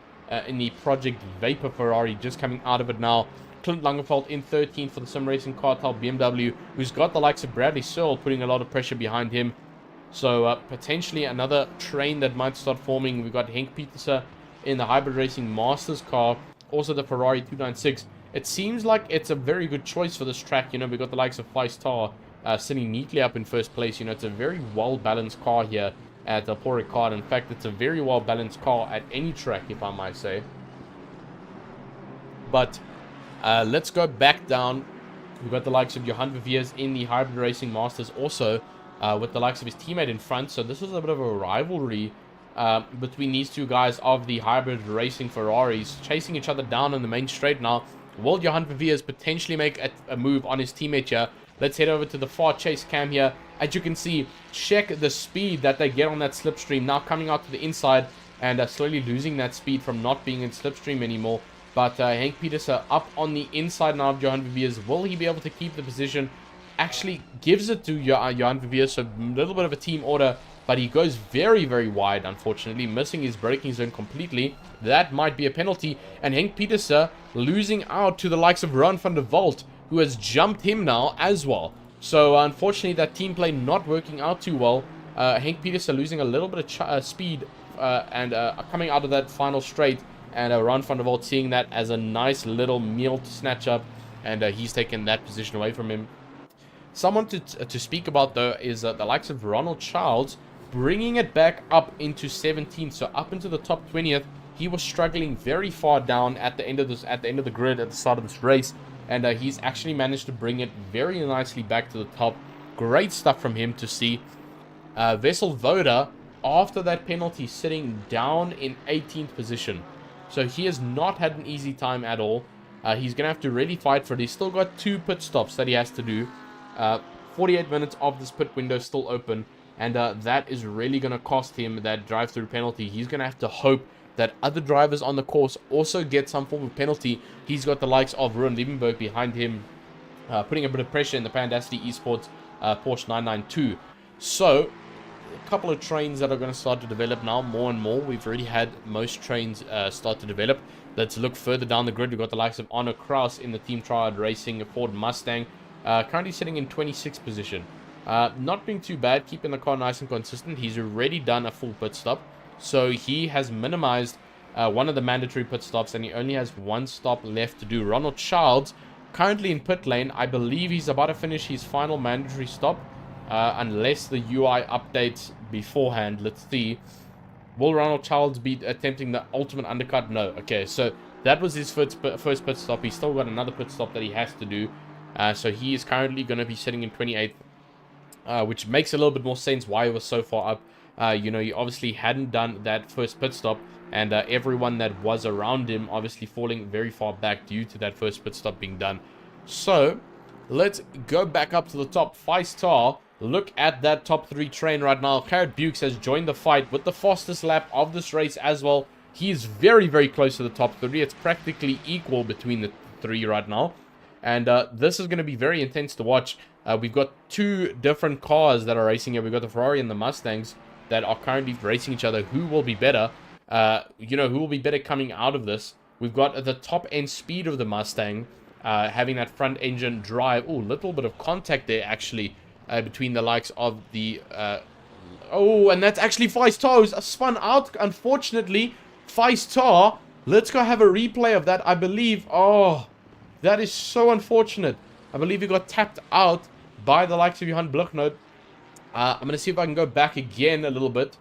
in the Project Vapor Ferrari, just coming out of it now. Clint Langenfeld in 13 for the Sim Racing Cartel BMW, who's got the likes of Bradley Searle putting a lot of pressure behind him. So potentially another train that might start forming. We've got Henk Pieterse in the Hybrid Racing Masters car, also the Ferrari 296. It seems like it's a very good choice for this track. You know, we've got the likes of Feistar sitting neatly up in first place. You know, it's a very well-balanced car here at Paul Ricard. In fact, it's a very well-balanced car at any track, if I might say. But let's go back down. We've got the likes of Johan Verveers in the Hybrid Racing Masters also, with the likes of his teammate in front. So this is a bit of a rivalry between these two guys of the Hybrid Racing Ferraris, chasing each other down on the main straight now. Will Johan Verveers potentially make a move on his teammate here? Let's head over to the far chase cam here. As you can see, check the speed that they get on that slipstream. Now coming out to the inside and slowly losing that speed from not being in slipstream anymore. But Henk Pieterse up on the inside now of Johan Verveers. Will he be able to keep the position? Actually gives it to Johan Verveers, so a little bit of a team order. But he goes very, very wide, unfortunately, missing his braking zone completely. That might be a penalty. And Henk Pieterse losing out to the likes of Ron van der Walt, who has jumped him now as well. So, unfortunately, that team play not working out too well. Henk Pieterse losing a little bit of speed and coming out of that final straight. And Ron van der Walt seeing that as a nice little meal to snatch up. And he's taken that position away from him. Someone to speak about, though, is the likes of Ronald Childs, bringing it back up into 17th, so up into the top 20th. He was struggling very far down at the end of the grid at the start of this race, and he's actually managed to bring it very nicely back to the top. Great stuff from him to see. Wessel Voda, after that penalty, sitting down in 18th position, so he has not had an easy time at all. He's gonna have to really fight for it. He's still got 2 pit stops that he has to do. 48 minutes of this pit window still open. And that is really going to cost him that drive-through penalty. He's going to have to hope that other drivers on the course also get some form of penalty. He's got the likes of Ruan Liebenberg behind him, putting a bit of pressure in the Pandasty Esports Porsche 992. So, a couple of trains that are going to start to develop now, more and more. We've already had most trains start to develop. Let's look further down the grid. We've got the likes of Arno Kraus in the Team Triad Racing Ford Mustang, currently sitting in 26th position. Not being too bad, keeping the car nice and consistent. He's already done a full pit stop, so he has minimized one of the mandatory pit stops, and he only has 1 stop left to do. Ronald Childs, currently in pit lane. I believe he's about to finish his final mandatory stop, unless the UI updates beforehand. Let's see. Will Ronald Childs be attempting the ultimate undercut? No. Okay, so that was his first pit stop. He's still got another pit stop that he has to do. So he is currently going to be sitting in 28th. Which makes a little bit more sense why he was so far up. You know, he obviously hadn't done that first pit stop, and everyone that was around him obviously falling very far back due to that first pit stop being done. So, let's go back up to the top. 5-star, look at that top 3 train right now. Gerrit Bukes has joined the fight with the fastest lap of this race as well. He is very, very close to the top 3. It's practically equal between the 3 right now. And this is going to be very intense to watch. We've got 2 different cars that are racing here. We've got the Ferrari and the Mustangs that are currently racing each other. Who will be better? You know, who will be better coming out of this? We've got the top end speed of the Mustang, having that front engine drive. Oh, little bit of contact there actually between the likes of the... oh, and that's actually Feistar who's spun out, unfortunately. Feistar, let's go have a replay of that, I believe. Oh, that is so unfortunate. I believe he got tapped out by the likes of Johan Bluknoot. I'm going to see if I can go back again a little bit.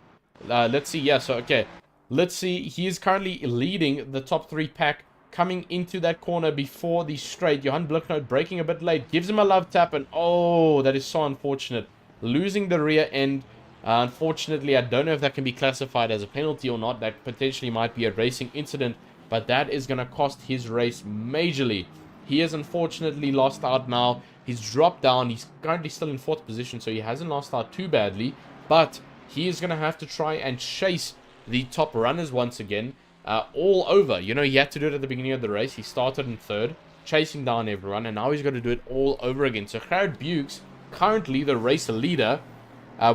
Let's see. Yeah, so, okay. Let's see. He is currently leading the top 3 pack, coming into that corner before the straight. Johan Bluknoot breaking a bit late. Gives him a love tap, and oh, that is so unfortunate. Losing the rear end. Unfortunately, I don't know if that can be classified as a penalty or not. That potentially might be a racing incident, but that is going to cost his race majorly. He has unfortunately lost out now. He's dropped down. He's currently still in 4th position, so he hasn't lost out too badly. But he is going to have to try and chase the top runners once again. All over. You know, he had to do it at the beginning of the race. He started in 3rd, chasing down everyone, and now he's got to do it all over again. So Gerard Bukes, currently the race leader.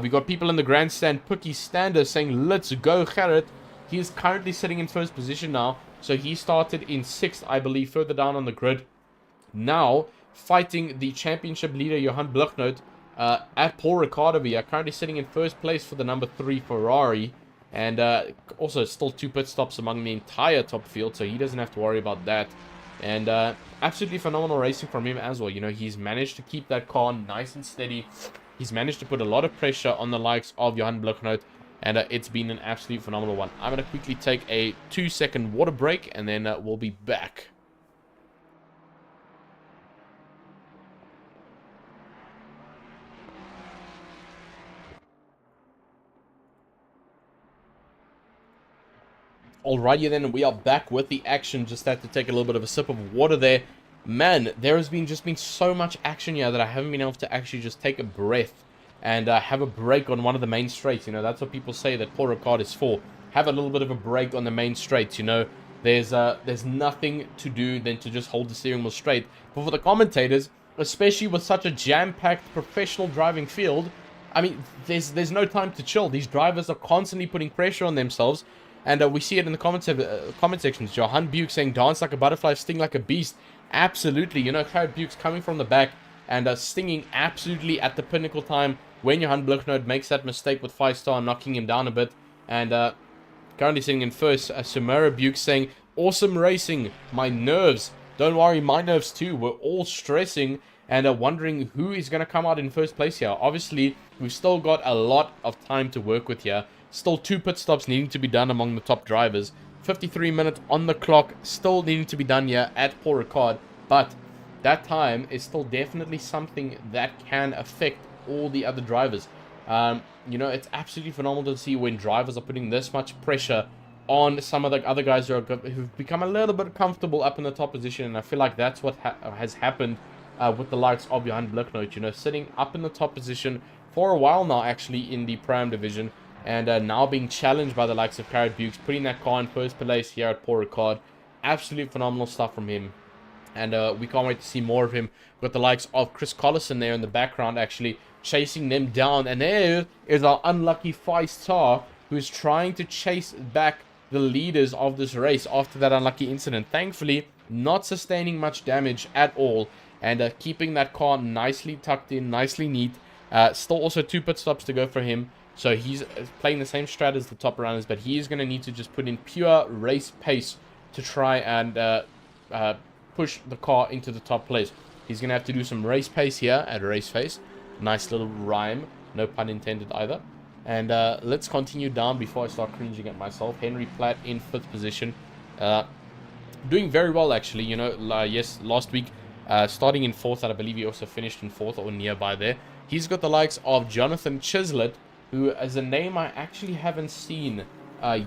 We got people in the grandstand, Pookie Stander, saying, let's go, Gerard. He is currently sitting in 1st position now. So he started in 6th, I believe, further down on the grid. Now, fighting the championship leader, Johan Bluknoot, at Paul Ricard over here. Currently sitting in 1st place for the number 3 Ferrari. And also still 2 pit stops among the entire top field, so he doesn't have to worry about that. And absolutely phenomenal racing from him as well. You know, he's managed to keep that car nice and steady. He's managed to put a lot of pressure on the likes of Johan Bluknoot, and it's been an absolute phenomenal one. I'm going to quickly take a 2-second water break, and then we'll be back. Alrighty then, we are back with the action. Just had to take a little bit of a sip of water there. Man, there has been so much action here that I haven't been able to actually just take a breath and have a break on one of the main straights. You know, that's what people say that Paul Ricard is for. Have a little bit of a break on the main straights, you know. There's nothing to do than to just hold the steering wheel straight. But for the commentators, especially with such a jam-packed professional driving field, I mean, there's no time to chill. These drivers are constantly putting pressure on themselves. And we see it in the comment sections. Johan Bukes saying, dance like a butterfly, sting like a beast. Absolutely. You know, Gerard Bukes coming from the back and stinging absolutely at the pinnacle time when Johan Bluknoot makes that mistake with 5-star, knocking him down a bit. And currently sitting in 1st, Samara Bukes saying, awesome racing. My nerves. Don't worry, my nerves too. We're all stressing and wondering who is going to come out in 1st place here. Obviously, we've still got a lot of time to work with here. Still 2 pit stops needing to be done among the top drivers. 53 minutes on the clock still needing to be done here at Paul Ricard. But that time is still definitely something that can affect all the other drivers. You know, it's absolutely phenomenal to see when drivers are putting this much pressure on some of the other guys who've become a little bit comfortable up in the top position. And I feel like that's what has happened with the likes of Johan Bluknoot. You know, sitting up in the top position for a while now, actually, in the Prime division. And now being challenged by the likes of Gerard Bukes, putting that car in 1st place here at Paul Ricard. Absolutely phenomenal stuff from him. And we can't wait to see more of him. Got the likes of Chris Collison there in the background, actually chasing them down. And there is our unlucky 5-star, who's trying to chase back the leaders of this race after that unlucky incident. Thankfully, not sustaining much damage at all. And keeping that car nicely tucked in, nicely neat. Still also 2 pit stops to go for him. So he's playing the same strat as the top runners, but he is going to need to just put in pure race pace to try and push the car into the top place. He's going to have to do some race pace here at RACEFACE. Nice little rhyme. No pun intended either. And let's continue down before I start cringing at myself. Henry Platt in 5th position. Doing very well, actually. You know, yes, last week, starting in 4th, I believe he also finished in 4th or nearby there. He's got the likes of Jonathan Chislett, who is a name I actually haven't seen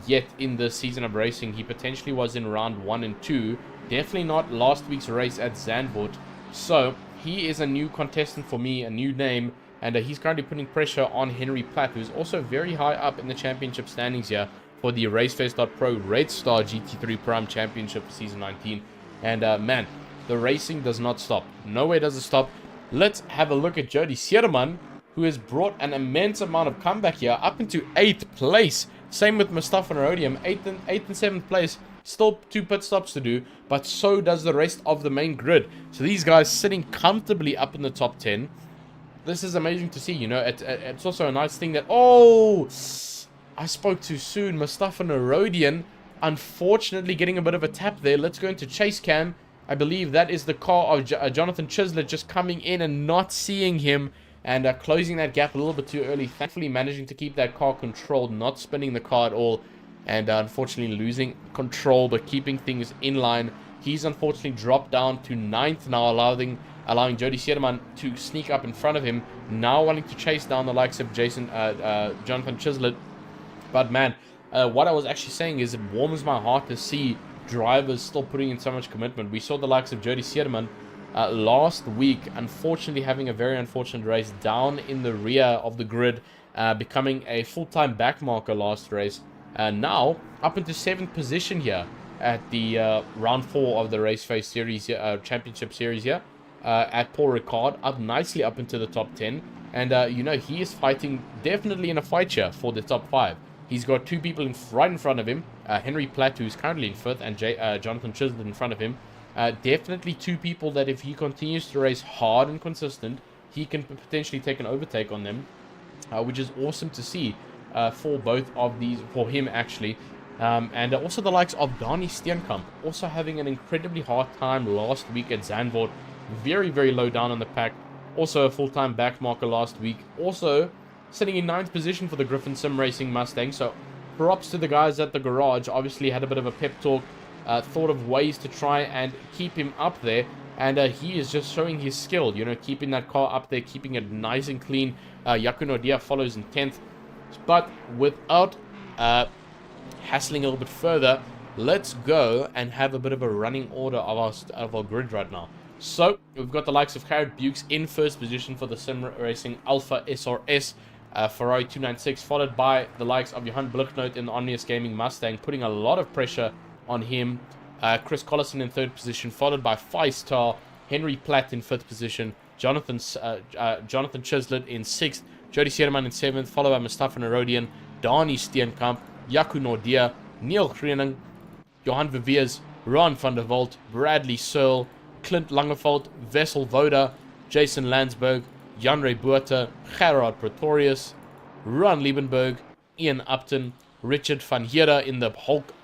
yet in this season of racing. He potentially was in round 1 and 2. Definitely not last week's race at Zandvoort. So he is a new contestant for me, a new name. And he's currently putting pressure on Henry Platt, who's also very high up in the championship standings here for the RACEFACE.PRO Red Star GT3 Prime Championship Season 19. And man, the racing does not stop. Nowhere does it stop. Let's have a look at Jody Sierman, who has brought an immense amount of comeback here up into 8th place. Same with Mustafa Narodium, 8th and 7th place. Still 2 pit stops to do, but so does the rest of the main grid. So these guys sitting comfortably up in the top 10. This is amazing to see, you know. It's also a nice thing that... Oh! I spoke too soon. Mustafa Narodian, unfortunately, getting a bit of a tap there. Let's go into chase cam. I believe that is the car of Jonathan Chislett just coming in and not seeing him and closing that gap a little bit too early. Thankfully managing to keep that car controlled, not spinning the car at all, and unfortunately losing control but keeping things in line. He's unfortunately dropped down to 9th now, allowing Jody Sierman to sneak up in front of him, now wanting to chase down the likes of Jonathan Chislett. But man, what I was actually saying is it warms my heart to see drivers still putting in so much commitment. We saw the likes of Jody Sierman last week, unfortunately having a very unfortunate race down in the rear of the grid, becoming a full-time backmarker last race. Now up into 7th position here at the round 4 of the RACEFACE series championship series here at Paul Ricard, up nicely up into the top 10. And you know, he is fighting definitely in a fight here for the top 5. He's got 2 people right in front of him, Henry Platt, who's currently in 5th, and Jonathan Chislett in front of him. Definitely 2 people that if he continues to race hard and consistent, he can potentially take an overtake on them, which is awesome to see for both of these, for him actually. And also the likes of Donnie Steenkamp, also having an incredibly hard time last week at Zandvoort. Very, very low down on the pack. Also a full-time backmarker last week. Also sitting in 9th position for the Griffin Sim Racing Mustang. So props to the guys at the garage. Obviously had a bit of a pep talk. Thought of ways to try and keep him up there. And he is just showing his skill. You know, keeping that car up there. Keeping it nice and clean. Yaku Nodia follows in 10th. But without hassling a little bit further, let's go and have a bit of a running order of our grid right now. So we've got the likes of Garrett Bukes in 1st position for the Sim Racing Alpha SRS Ferrari 296, followed by the likes of Johan Blichnoot in the Omnius Gaming Mustang, putting a lot of pressure on him. Chris Collison in 3rd position, followed by Feistar, Henry Platt in 5th position, Jonathan Chislett in 6th, Jody Sierman in 7th, followed by Mustafa Narodian, Donnie Steenkamp, Yaku Nordia, Neil Greening, Johan Viviers, Ron van der Walt, Bradley Searle, Clint Langeveld, Wessel Voda, Jason Landsberg, Jan-Ray Buerta, Gerard Pretorius, Ron Liebenberg, Ian Upton, Richard van Heerden in the Hulk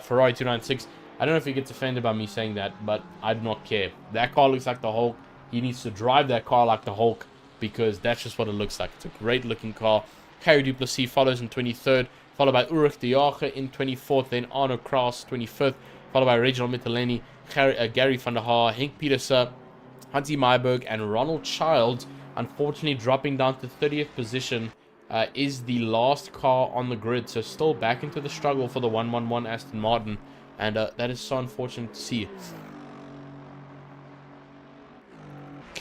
Ferrari 296. I don't know if he gets offended by me saying that, but I do not care. That car looks like the Hulk. He needs to drive that car like the Hulk, because that's just what it looks like. It's a great looking car. Harry Duplessis follows in 23rd, followed by Ulrich de Jager in 24th, then Arno Kraus 25th, followed by Reginald Mitteleni, Gary van der Haar, Henk Pieterse, Hansi Meiberg, and Ronald Childs. Unfortunately dropping down to 30th position is the last car on the grid, so still back into the struggle for the 111 Aston Martin, and that is so unfortunate to see.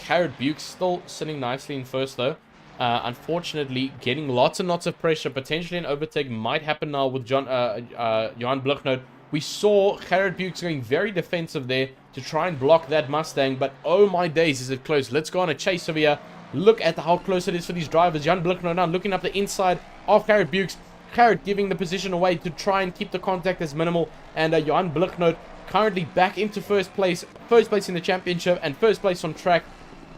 Garrett Bukes still sitting nicely in 1st though. Unfortunately getting lots and lots of pressure. Potentially an overtake might happen now with Johan Blichnoot. We saw Garrett Bukes going very defensive there to try and block that Mustang, but oh my days, is it close. Let's go on a chase over here. Look at how close it is for these drivers. Jan Blichnoot now looking up the inside of Garrett Bukes. Garrett giving the position away to try and keep the contact as minimal, and Johan Blichnoot currently back into 1st place in the championship and 1st place on track,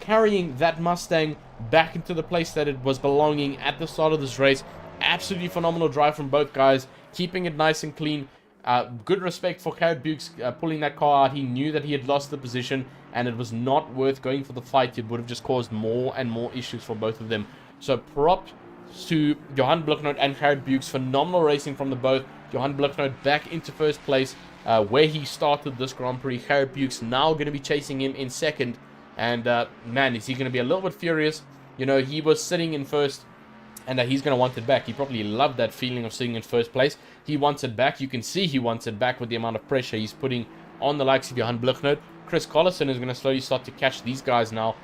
carrying that Mustang back into the place that it was belonging at the start of this race. Absolutely phenomenal drive from both guys, keeping it nice and clean. Good respect for Garrett Bukes pulling that car out. He knew that he had lost the position and it was not worth going for the fight. It would have just caused more and more issues for both of them. So props to Johan Blichnoot and Garrett Bukes. Phenomenal racing from the both. Johan Blichnoot back into 1st place where he started this Grand Prix. Garrett Bukes now going to be chasing him in 2nd. And man, is he going to be a little bit furious. You know, he was sitting in 1st. And he's going to want it back. He probably loved that feeling of sitting in 1st place. He wants it back. You can see he wants it back with the amount of pressure he's putting on the likes of Johan Blichnoot. Chris Collison is going to slowly start to catch these guys now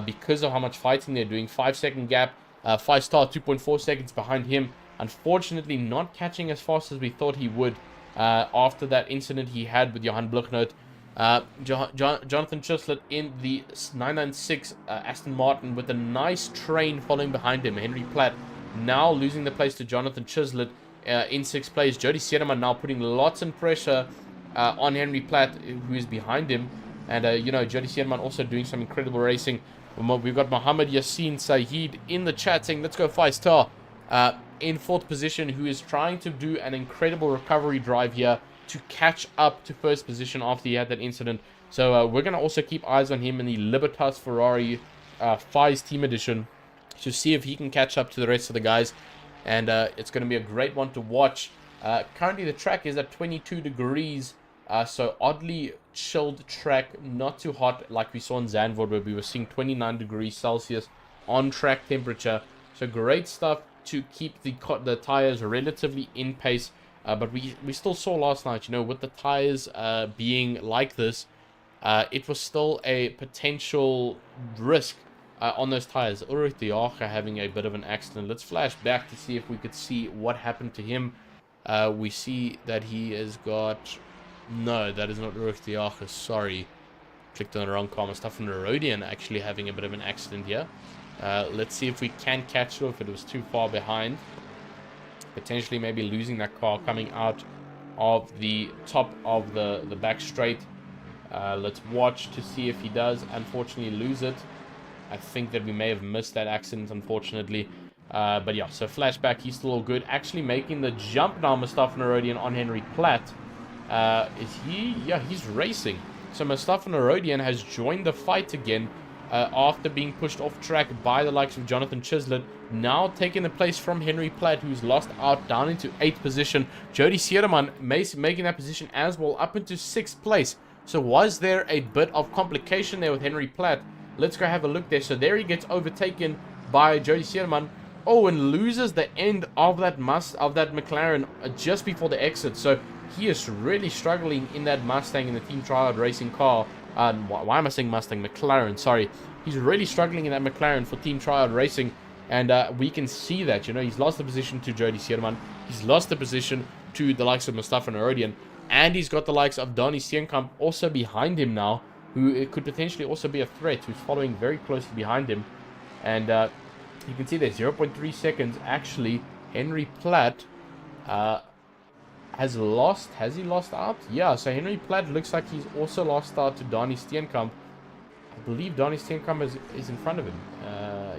because of how much fighting they're doing. 5-second gap. Feistar 2.4 seconds behind him. Unfortunately, not catching as fast as we thought he would after that incident he had with Johan Blichnoot. Jonathan Chislett in the 996 Aston Martin with a nice train following behind him. Henry Platt now losing the place to Jonathan Chislett in 6th place. Jody Sierman now putting lots of pressure on Henry Platt, who is behind him. And, you know, Jody Sierman also doing some incredible racing. We've got Mohammed Yassin Saeed in the chat saying, let's go Feistar in 4th position, who is trying to do an incredible recovery drive here to catch up to 1st position after he had that incident. So we're going to also keep eyes on him in the Libertas Ferrari FIES Team Edition to see if he can catch up to the rest of the guys. And it's going to be a great one to watch. Currently the track is at 22 degrees. So oddly chilled track, not too hot like we saw in Zandvoort where we were seeing 29 degrees Celsius on track temperature. So great stuff to keep the tires relatively in pace. But we still saw last night, you know, with the tires being like this, it was still a potential risk on those tires. Ulrich de Jager having a bit of an accident. Let's flash back to see if we could see what happened to him. We see that he has got... No, that is not Ulrich de Jager, sorry. Clicked on the wrong car. Mustafa Narodian actually having a bit of an accident here. Let's see if we can catch it, or if it was too far behind. Potentially maybe losing that car coming out of the top of the back straight. Let's watch to see if he does unfortunately lose it. I think that we may have missed that accident, unfortunately. But yeah, so flashback, he's still all good. Actually making the jump now, Mustafa Narodian on Henry Platt. Is he? Yeah, he's racing. So Mustafa Narodian has joined the fight again after being pushed off track by the likes of Jonathan Chislett. Now taking the place from Henry Platt, who's lost out down into 8th position. Jody Sierman making that position as well, up into 6th place. So was there a bit of complication there with Henry Platt? Let's go have a look there. So there he gets overtaken by Jody Sierman. Oh, and loses the end of that McLaren just before the exit. So he is really struggling in that Mustang, in the Team Tryout Racing car. Why am I saying Mustang? McLaren, sorry. He's really struggling in that McLaren for Team Tryout Racing. And we can see that, you know, he's lost the position to Jody Sierman. He's lost the position to the likes of Mustafa Narodian. And he's got the likes of Donnie Steenkamp also behind him now, who it could potentially also be a threat, who's following very closely behind him. And you can see there, 0.3 seconds. Actually, Henry Platt has lost. Has he lost out? Yeah, so Henry Platt looks like he's also lost out to Donnie Steenkamp. I believe Donnie Steenkamp is in front of him.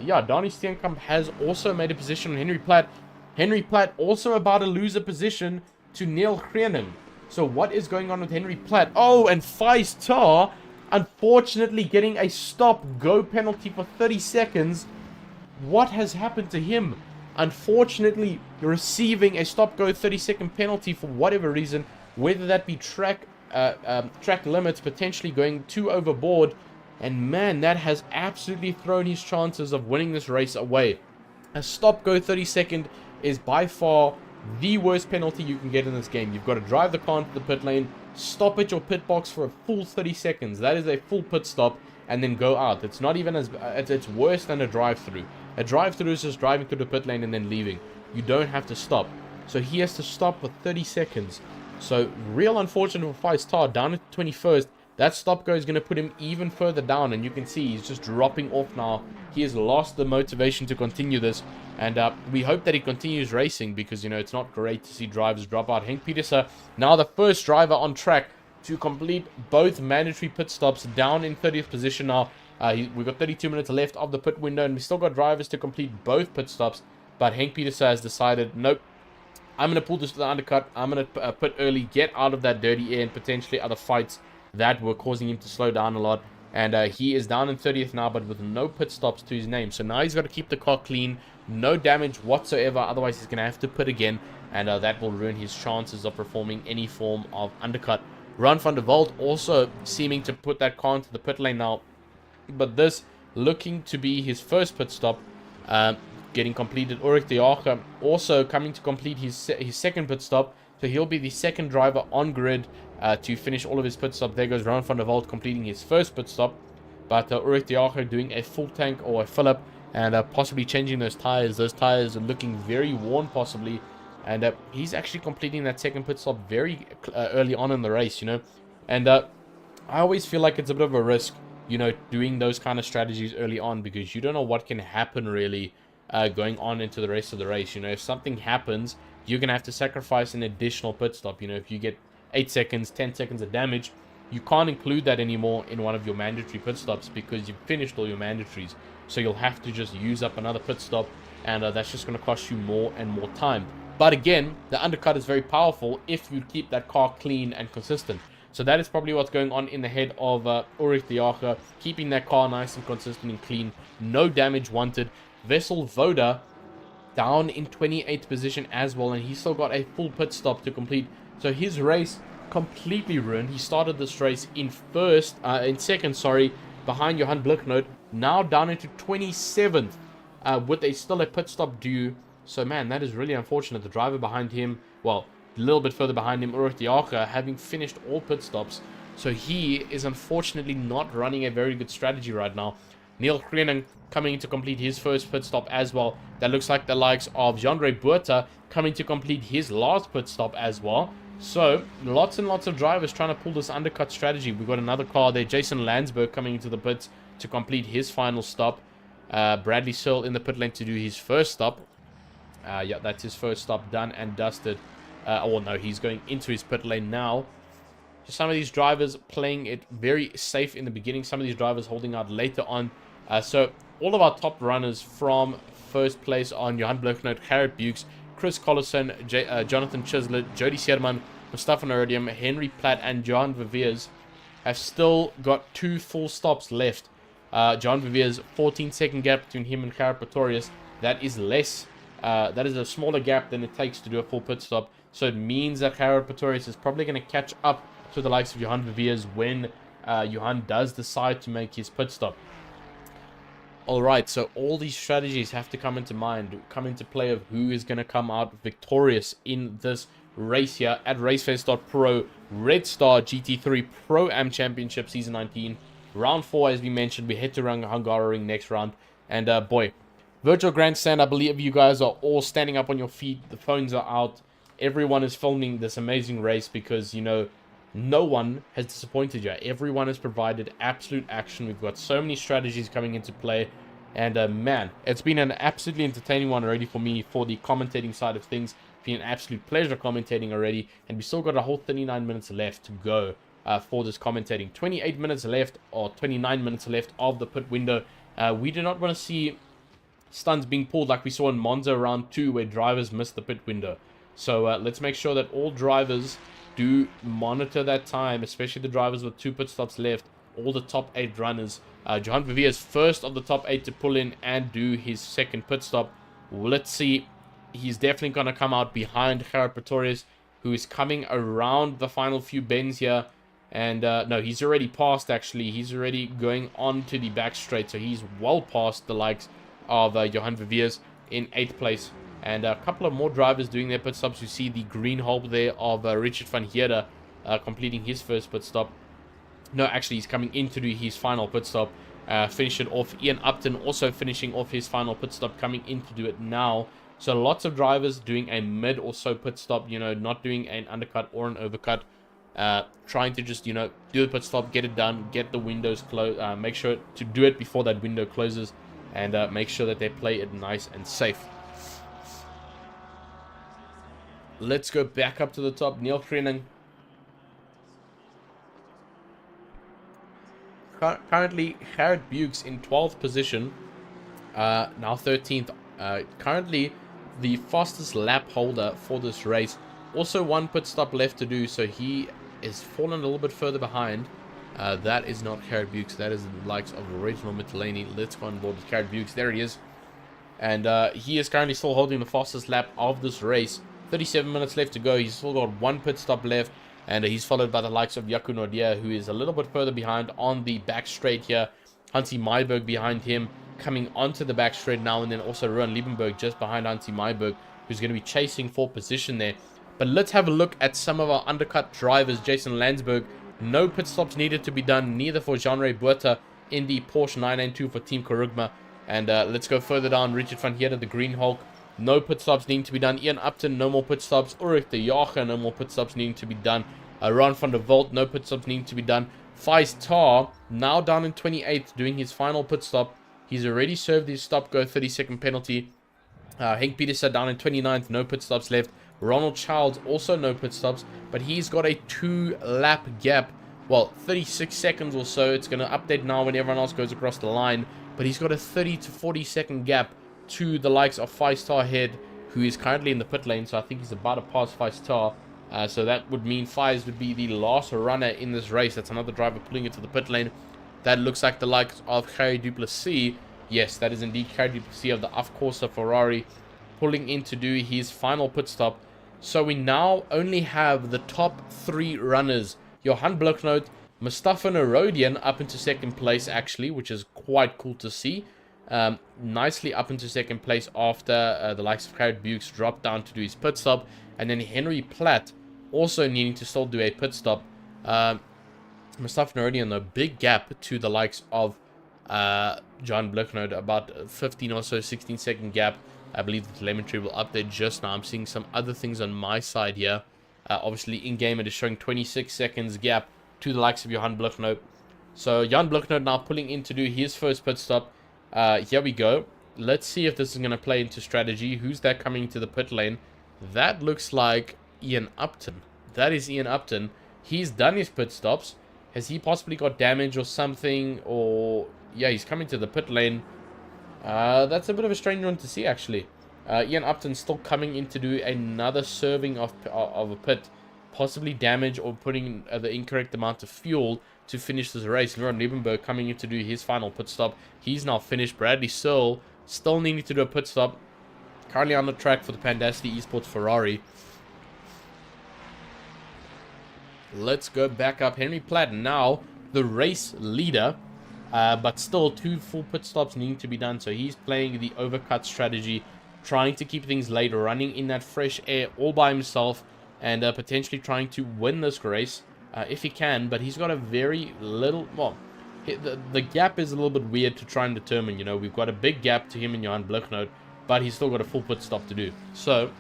Yeah, Donnie Steenkamp has also made a position on Henry Platt. Henry Platt also about to lose a position to Neil Greening. So what is going on with Henry Platt? Oh, and Feist Tar, unfortunately getting a stop-go penalty for 30 seconds. What has happened to him? Unfortunately, receiving a stop-go 30-second penalty for whatever reason, whether that be track limits potentially going too overboard. And man, that has absolutely thrown his chances of winning this race away. A stop-go 30-second is by far the worst penalty you can get in this game. You've got to drive the car into the pit lane, stop at your pit box for a full 30 seconds. That is a full pit stop, and then go out. It's not even as... It's worse than a drive-through. A drive-through is just driving through the pit lane and then leaving. You don't have to stop. So he has to stop for 30 seconds. So real unfortunate for Feist Tar, down at 21st. That stop-go is going to put him even further down, and you can see he's just dropping off now. He has lost the motivation to continue this, and we hope that he continues racing, because, you know, it's not great to see drivers drop out. Henk Pieterse, now the first driver on track to complete both mandatory pit stops, down in 30th position now. We've got 32 minutes left of the pit window, and we still got drivers to complete both pit stops, but Henk Pieterse has decided, nope, I'm going to pull this to the undercut. I'm going to pit early, get out of that dirty air, and potentially other fights that were causing him to slow down a lot. And he is down in 30th now, but with no pit stops to his name. So now he's got to keep the car clean, no damage whatsoever, otherwise he's going to have to pit again, and that will ruin his chances of performing any form of undercut. Ron van der Walt also seeming to put that car into the pit lane now, but this looking to be his first pit stop, getting completed. Ulrich de Jager also coming to complete his second pit stop, so he'll be the second driver on grid to finish all of his pit stop. There goes Ron van der Walt completing his first pit stop, but Ulrich de Jager doing a full tank or a fill-up, and possibly changing those tires. Those tires are looking very worn possibly, and he's actually completing that second pit stop very early on in the race, you know. And I always feel like it's a bit of a risk, you know, doing those kind of strategies early on, because you don't know what can happen really going on into the rest of the race. You know, if something happens, you're going to have to sacrifice an additional pit stop. You know, if you get 8 seconds, 10 seconds of damage, you can't include that anymore in one of your mandatory pit stops, because you've finished all your mandatories. So you'll have to just use up another pit stop, and that's just going to cost you more and more time. But again, the undercut is very powerful if you keep that car clean and consistent. So that is probably what's going on in the head of Ulrich de Jager, keeping that car nice and consistent and clean. No damage wanted. Vessel Voda down in 28th position as well, and he still got a full pit stop to complete. So his race completely ruined. He started this race in second, behind Johan Blicknote, now down into 27th with still a pit stop due. So man, that is really unfortunate. The driver behind him, well, a little bit further behind him, Ulrich de Jager, having finished all pit stops. So he is unfortunately not running a very good strategy right now. Neil Krenning coming to complete his first pit stop as well. That looks like the likes of Jean-Ray Buerta coming to complete his last pit stop as well. So, lots and lots of drivers trying to pull this undercut strategy. We've got another car there, Jason Landsberg, coming into the pits to complete his final stop. Bradley Searle in the pit lane to do his first stop. Yeah, that's his first stop done and dusted. Oh, no, he's going into his pit lane now. Just some of these drivers playing it very safe in the beginning. Some of these drivers holding out later on. So, all of our top runners from first place on Johan Blicknote, Gerrit Bukes, Chris Collison, Jonathan Chislett, Jody Sierman, Mustafa Noridium, Henry Platt, and John Viviers have still got 2 full stops left. John Viviers, 14-second gap between him and Gerrit Pretorius. That is less. That is a smaller gap than it takes to do a full pit stop. So it means that Gerrit Pretorius is probably going to catch up to the likes of Johan Viviers when Johan does decide to make his pit stop. Alright, so all these strategies have to come into play of who is going to come out victorious in this race here at RACEFACE.PRO Red Star GT3 Pro Am Championship Season 19. Round 4, as we mentioned, we head to Hungaroring next round. And boy, Virtual Grandstand, I believe you guys are all standing up on your feet. The phones are out. Everyone is filming this amazing race because, you know, no one has disappointed you. Everyone has provided absolute action. We've got so many strategies coming into play. And man, it's been an absolutely entertaining one already for me for the commentating side of things. It's been an absolute pleasure commentating already. And we still got a whole 39 minutes left to go for this commentating. 28 minutes left, or 29 minutes left of the pit window. We do not want to see stunts being pulled like we saw in Monza round 2 where drivers missed the pit window. So let's make sure that all drivers do monitor that time, especially the drivers with 2 pit stops left, all the top 8 runners. Johan Vivier is first of the top 8 to pull in and do his second pit stop. Let's see. He's definitely going to come out behind Gerrit Pretorius, who is coming around the final few bends here. And no, he's already passed, actually. He's already going on to the back straight, so he's well past the likes of Johan Viviers in 8th place. And a couple of more drivers doing their pit stops. You see the green hole there of Richard van Heerde completing his first pit stop. No, actually, he's coming in to do his final pit stop. Finish it off. Ian Upton also finishing off his final pit stop, coming in to do it now. So lots of drivers doing a mid or so pit stop, you know, not doing an undercut or an overcut. Trying to just, you know, do the pit stop, get it done, get the windows closed. Make sure to do it before that window closes. And make sure that they play it nice and safe. Let's go back up to the top. Neil Krenning. Currently, Gerrit Bukes in 12th position. Now 13th. Currently, the fastest lap holder for this race. Also, 1 pit stop left to do, so he is fallen a little bit further behind. That is not Gerrit Bukes. That is the likes of Reginald Mittelany. Let's go on board with Gerrit Bukes. There he is. And he is currently still holding the fastest lap of this race. 37 minutes left to go. He's still got 1 pit stop left. And he's followed by the likes of Jaco Nordia, who is a little bit further behind on the back straight here. Hansi Maiberg behind him, coming onto the back straight now. And then also Rowan Liebenberg just behind Hansi Maiberg, who's going to be chasing for position there. But let's have a look at some of our undercut drivers. Jason Landsberg, no pit stops needed to be done, neither for Jean-Ray Buerta in the Porsche 992 for Team Korugma. And let's go further down. Richard van Heerde, the Green Hulk, no pit stops needing to be done. Ian Upton, no more pit stops. Ulrich de Jager, no more pit stops needing to be done. Ron van der Volt, no pit stops needing to be done. Feist Tar, now down in 28th, doing his final pit stop. He's already served his stop-go 30-second penalty. Henk Pieterse down in 29th, no pit stops left. Ronald Childs, also no pit stops, but he's got a 2-lap gap. Well, 36 seconds or so. It's going to update now when everyone else goes across the line. But he's got a 30 to 40-second gap to the likes of Feist Tar Head, who is currently in the pit lane. So I think he's about to pass Feist Tar. So that would mean Fires would be the last runner in this race. That's another driver pulling into the pit lane. That looks like the likes of Harry Duplessis. Yes, that is indeed Harry Duplessis of the Of Course Ferrari pulling in to do his final pit stop. So we now only have the top 3 runners. Johan Bloknoot, Mustafa Narodian up into second place actually, which is quite cool to see. Nicely up into second place after the likes of Garrett Bukes dropped down to do his pit stop. And then Henry Platt also needing to still do a pit stop. Mustafa Narodian, though, big gap to the likes of John Bloknoot, about 15 or so, 16-second gap. I believe the telemetry will update just now. I'm seeing some other things on my side here. Obviously, in-game it is showing 26 seconds gap to the likes of Johan Bloknoot. So, Johan Bloknoot now pulling in to do his first pit stop. Here we go. Let's see if this is going to play into strategy. Who's that coming to the pit lane? That looks like Ian Upton. That is Ian Upton. He's done his pit stops. Has he possibly got damage or something? Or, yeah, he's coming to the pit lane. That's a bit of a strange one to see, actually. Ian Upton still coming in to do another serving of a pit. Possibly damage or putting the incorrect amount of fuel to finish this race. Laurent Liebenberg coming in to do his final pit stop. He's now finished. Bradley Searle still needing to do a pit stop. Currently on the track for the Pandasty Esports Ferrari. Let's go back up. Henry Platt now the race leader. But still 2 full pit stops needing to be done. So he's playing the overcut strategy. Trying to keep things late. Running in that fresh air all by himself. And potentially trying to win this race. If he can. But he's got a very little... Well, the gap is a little bit weird to try and determine. You know, we've got a big gap to him and Johan Bloknoot. But he's still got a full pit stop to do. So,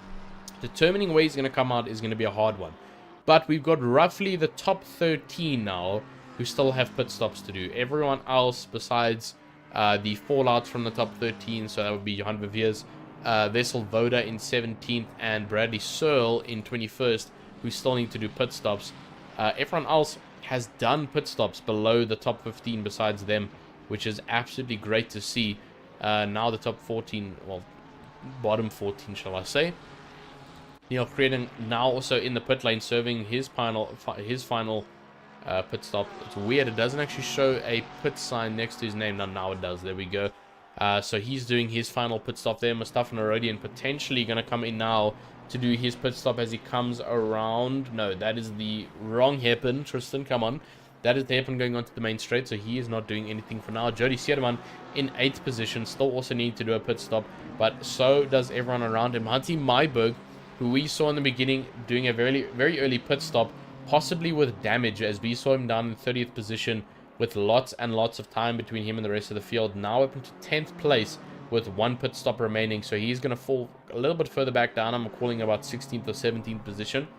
determining where he's going to come out is going to be a hard one. But we've got roughly the top 13 now who still have pit stops to do. Everyone else besides the fallouts from the top 13, so that would be Johan Viviers, Vessel Voda in 17th, and Bradley Searle in 21st, who still need to do pit stops. Everyone else has done pit stops below the top 15 besides them, which is absolutely great to see. Now the top 14, well, bottom 14, shall I say. Neil Creedon now also in the pit lane, serving his final pit stop. It's weird, it doesn't actually show a pit sign next to his name. Now it does. There we go. So he's doing his final pit stop there. Mustafa Narodian potentially going to come in now to do his pit stop as he comes around. No, that is the wrong hairpin. Tristan, come on. That is the hairpin going onto the main straight, so he is not doing anything for now. Jody Sierman in 8th position, still also need to do a pit stop, but so does everyone around him. Hunty Myberg, who we saw in the beginning doing a very, very early pit stop, possibly with damage, as we saw him down in 30th position with lots and lots of time between him and the rest of the field. Now up into 10th place with 1 pit stop remaining, so he's going to fall a little bit further back down. I'm calling about 16th or 17th position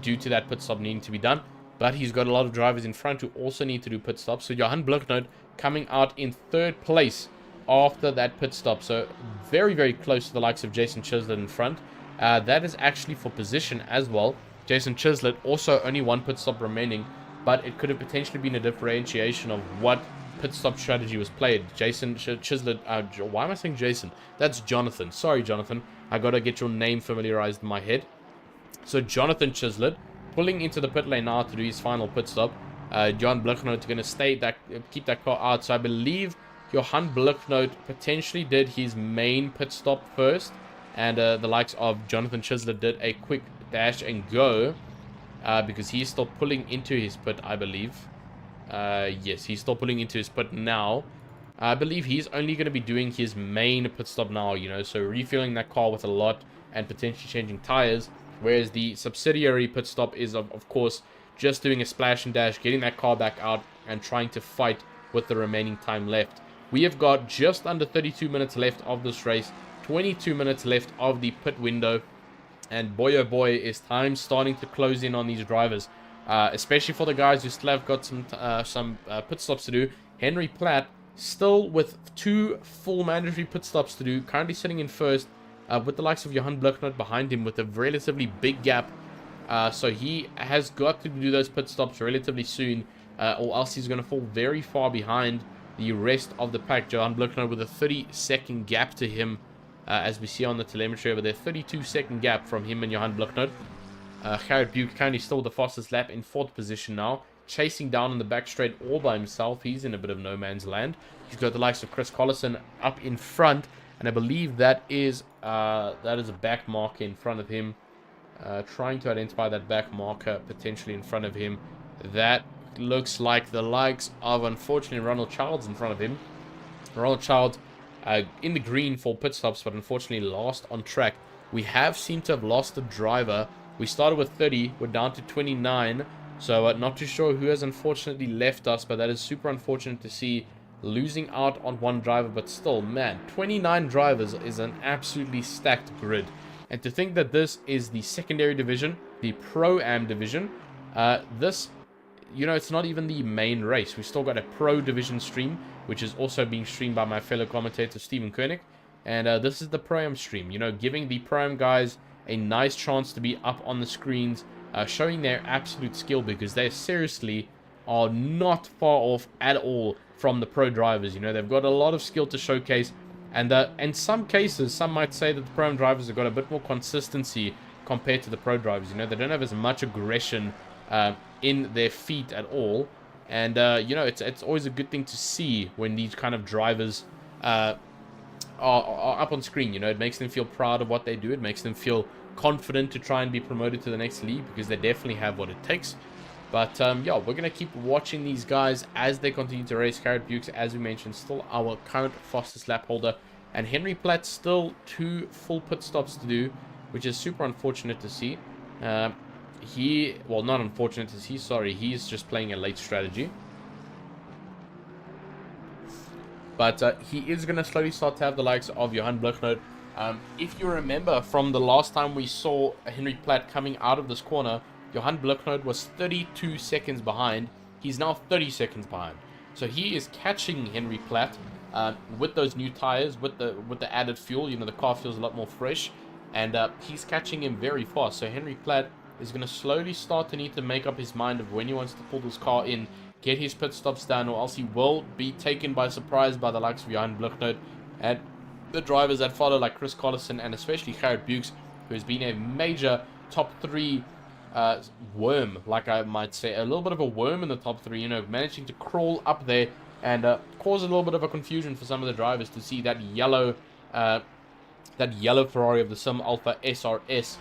due to that pit stop needing to be done. But he's got a lot of drivers in front who also need to do pit stops. So Johan Bloknoot coming out in 3rd place after that pit stop. So very, very close to the likes of Jason Chislett in front. That is actually for position as well. Jason Chislett also only 1 pit stop remaining. But it could have potentially been a differentiation of what pit stop strategy was played. Jason Chislett, why am I saying Jason? That's Jonathan. Sorry, Jonathan. I got to get your name familiarized in my head. So Jonathan Chislett pulling into the pit lane now to do his final pit stop. Johan Bloknoot going to keep that car out. So I believe Johan Bloknoot potentially did his main pit stop first. And the likes of Jonathan Chislett did a quick dash and go. Because he's still pulling into his pit, I believe. Yes, he's still pulling into his pit now. I believe he's only going to be doing his main pit stop now, you know. So refueling that car with a lot and potentially changing tires. Whereas the subsidiary pit stop is, of course, just doing a splash and dash, getting that car back out, and trying to fight with the remaining time left. We have got just under 32 minutes left of this race, 22 minutes left of the pit window, and boy oh boy, is time starting to close in on these drivers, especially for the guys who still have got some pit stops to do. Henry Platt still with 2 full mandatory pit stops to do, currently sitting in first. With the likes of Johan Bloknoot behind him with a relatively big gap. So he has got to do those pit stops relatively soon, or else he's going to fall very far behind the rest of the pack. Johan Bloknoot with a 30-second gap to him, as we see on the telemetry over there. 32-second gap from him and Johan Bloknoot. Garrett Buke currently still the fastest lap in 4th position now, chasing down in the back straight all by himself. He's in a bit of no man's land. He's got the likes of Chris Collison up in front, and I believe that is a back marker in front of him. Trying to identify that back marker potentially in front of him. That looks like the likes of, unfortunately, Ronald Childs in front of him. Ronald Child in the green for pit stops, but unfortunately lost on track. We have seemed to have lost a driver. We started with 30, we're down to 29, so not too sure who has unfortunately left us, but that is super unfortunate to see, losing out on one driver. But still, man, 29 drivers is an absolutely stacked grid. And to think that this is the secondary division, the Pro-Am division, this, you know, it's not even the main race. We've still got a Pro division stream, which is also being streamed by my fellow commentator, Stephen Koenig. And this is the Pro-Am stream, you know, giving the Pro-Am guys a nice chance to be up on the screens, showing their absolute skill, because they seriously are not far off at all from the pro drivers. You know, they've got a lot of skill to showcase, and in some cases, some might say that the Pro-Am drivers have got a bit more consistency compared to the pro drivers. You know, they don't have as much aggression in their feet at all, and you know, it's always a good thing to see when these kind of drivers are up on screen. You know, it makes them feel proud of what they do. It makes them feel confident to try and be promoted to the next league, because they definitely have what it takes. But yeah, we're going to keep watching these guys as they continue to race. Garrett Bukes, as we mentioned, still our current fastest lap holder, and Henry Platt still 2 full pit stops to do, which is super unfortunate to see. Well, not unfortunate to see, sorry, he's just playing a late strategy. But he is going to slowly start to have the likes of Johan Blichnoot. If you remember from the last time we saw Henry Platt coming out of this corner, Johan Blichnoot was 32 seconds behind. He's now 30 seconds behind. So he is catching Henry Platt with those new tires, with the added fuel. You know, the car feels a lot more fresh, and he's catching him very fast. So Henry Platt is going to slowly start to need to make up his mind of when he wants to pull this car in, get his pit stops done, or else he will be taken by surprise by the likes of Johan Blichnoot and the drivers that follow, like Chris Collison and especially Garrett Bukes, who has been a major top 3 worm, like I might say, a little bit of a worm in the top 3, you know, managing to crawl up there and cause a little bit of a confusion for some of the drivers to see that yellow Ferrari of the Sim Alpha SRS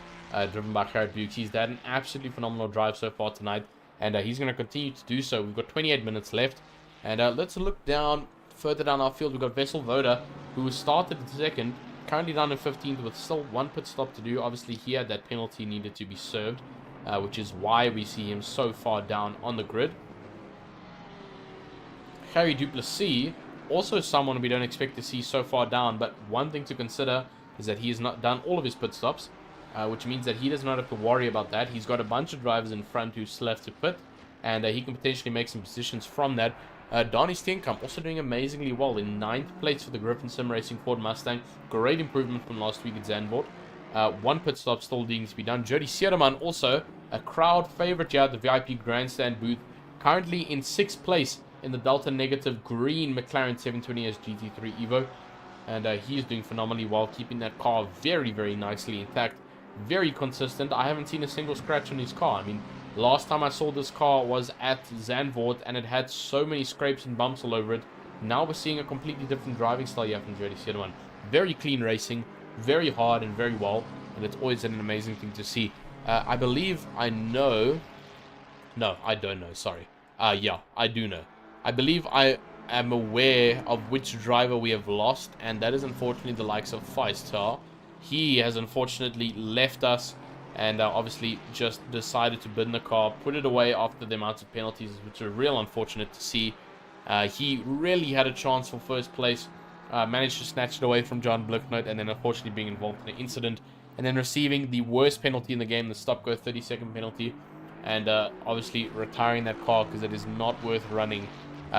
driven by Garrett Bukes. He's had an absolutely phenomenal drive so far tonight, and he's going to continue to do so. We've got 28 minutes left, and let's look down further down our field. We've got Vessel Voda, who started in 2nd, currently down in 15th with still 1 pit stop to do. Obviously, he had that penalty needed to be served, which is why we see him so far down on the grid. Harry Duplessis, also someone we don't expect to see so far down, but one thing to consider is that he has not done all of his pit stops, which means that he does not have to worry about that. He's got a bunch of drivers in front who still have to pit, and he can potentially make some positions from that. Donnie Steenkamp also doing amazingly well in 9th place for the Griffin Sim Racing Ford Mustang. Great improvement from last week at Zandvoort. 1 pit stop still needing to be done. Jody Sierman, also a crowd favorite here at the VIP Grandstand booth, currently in 6th place in the Delta Negative green McLaren 720S GT3 Evo. And he is doing phenomenally well, keeping that car very, very nicely intact. Very consistent. I haven't seen a single scratch on his car. I mean, last time I saw this car was at Zandvoort, and it had so many scrapes and bumps all over it. Now we're seeing a completely different driving style here from Jody Sierman. Very clean racing, very hard and very well, and it's always an amazing thing to see. I believe I know... No, I don't know, sorry. Yeah, I do know. I believe I am aware of which driver we have lost, and that is unfortunately the likes of Feistar. He has unfortunately left us, and obviously just decided to bin the car, put it away after the amount of penalties, which are real unfortunate to see. He really had a chance for 1st place, managed to snatch it away from John Blichnoot, and then unfortunately being involved in an incident, and then receiving the worst penalty in the game, the stop-go 30-second penalty, and obviously retiring that car because it is not worth running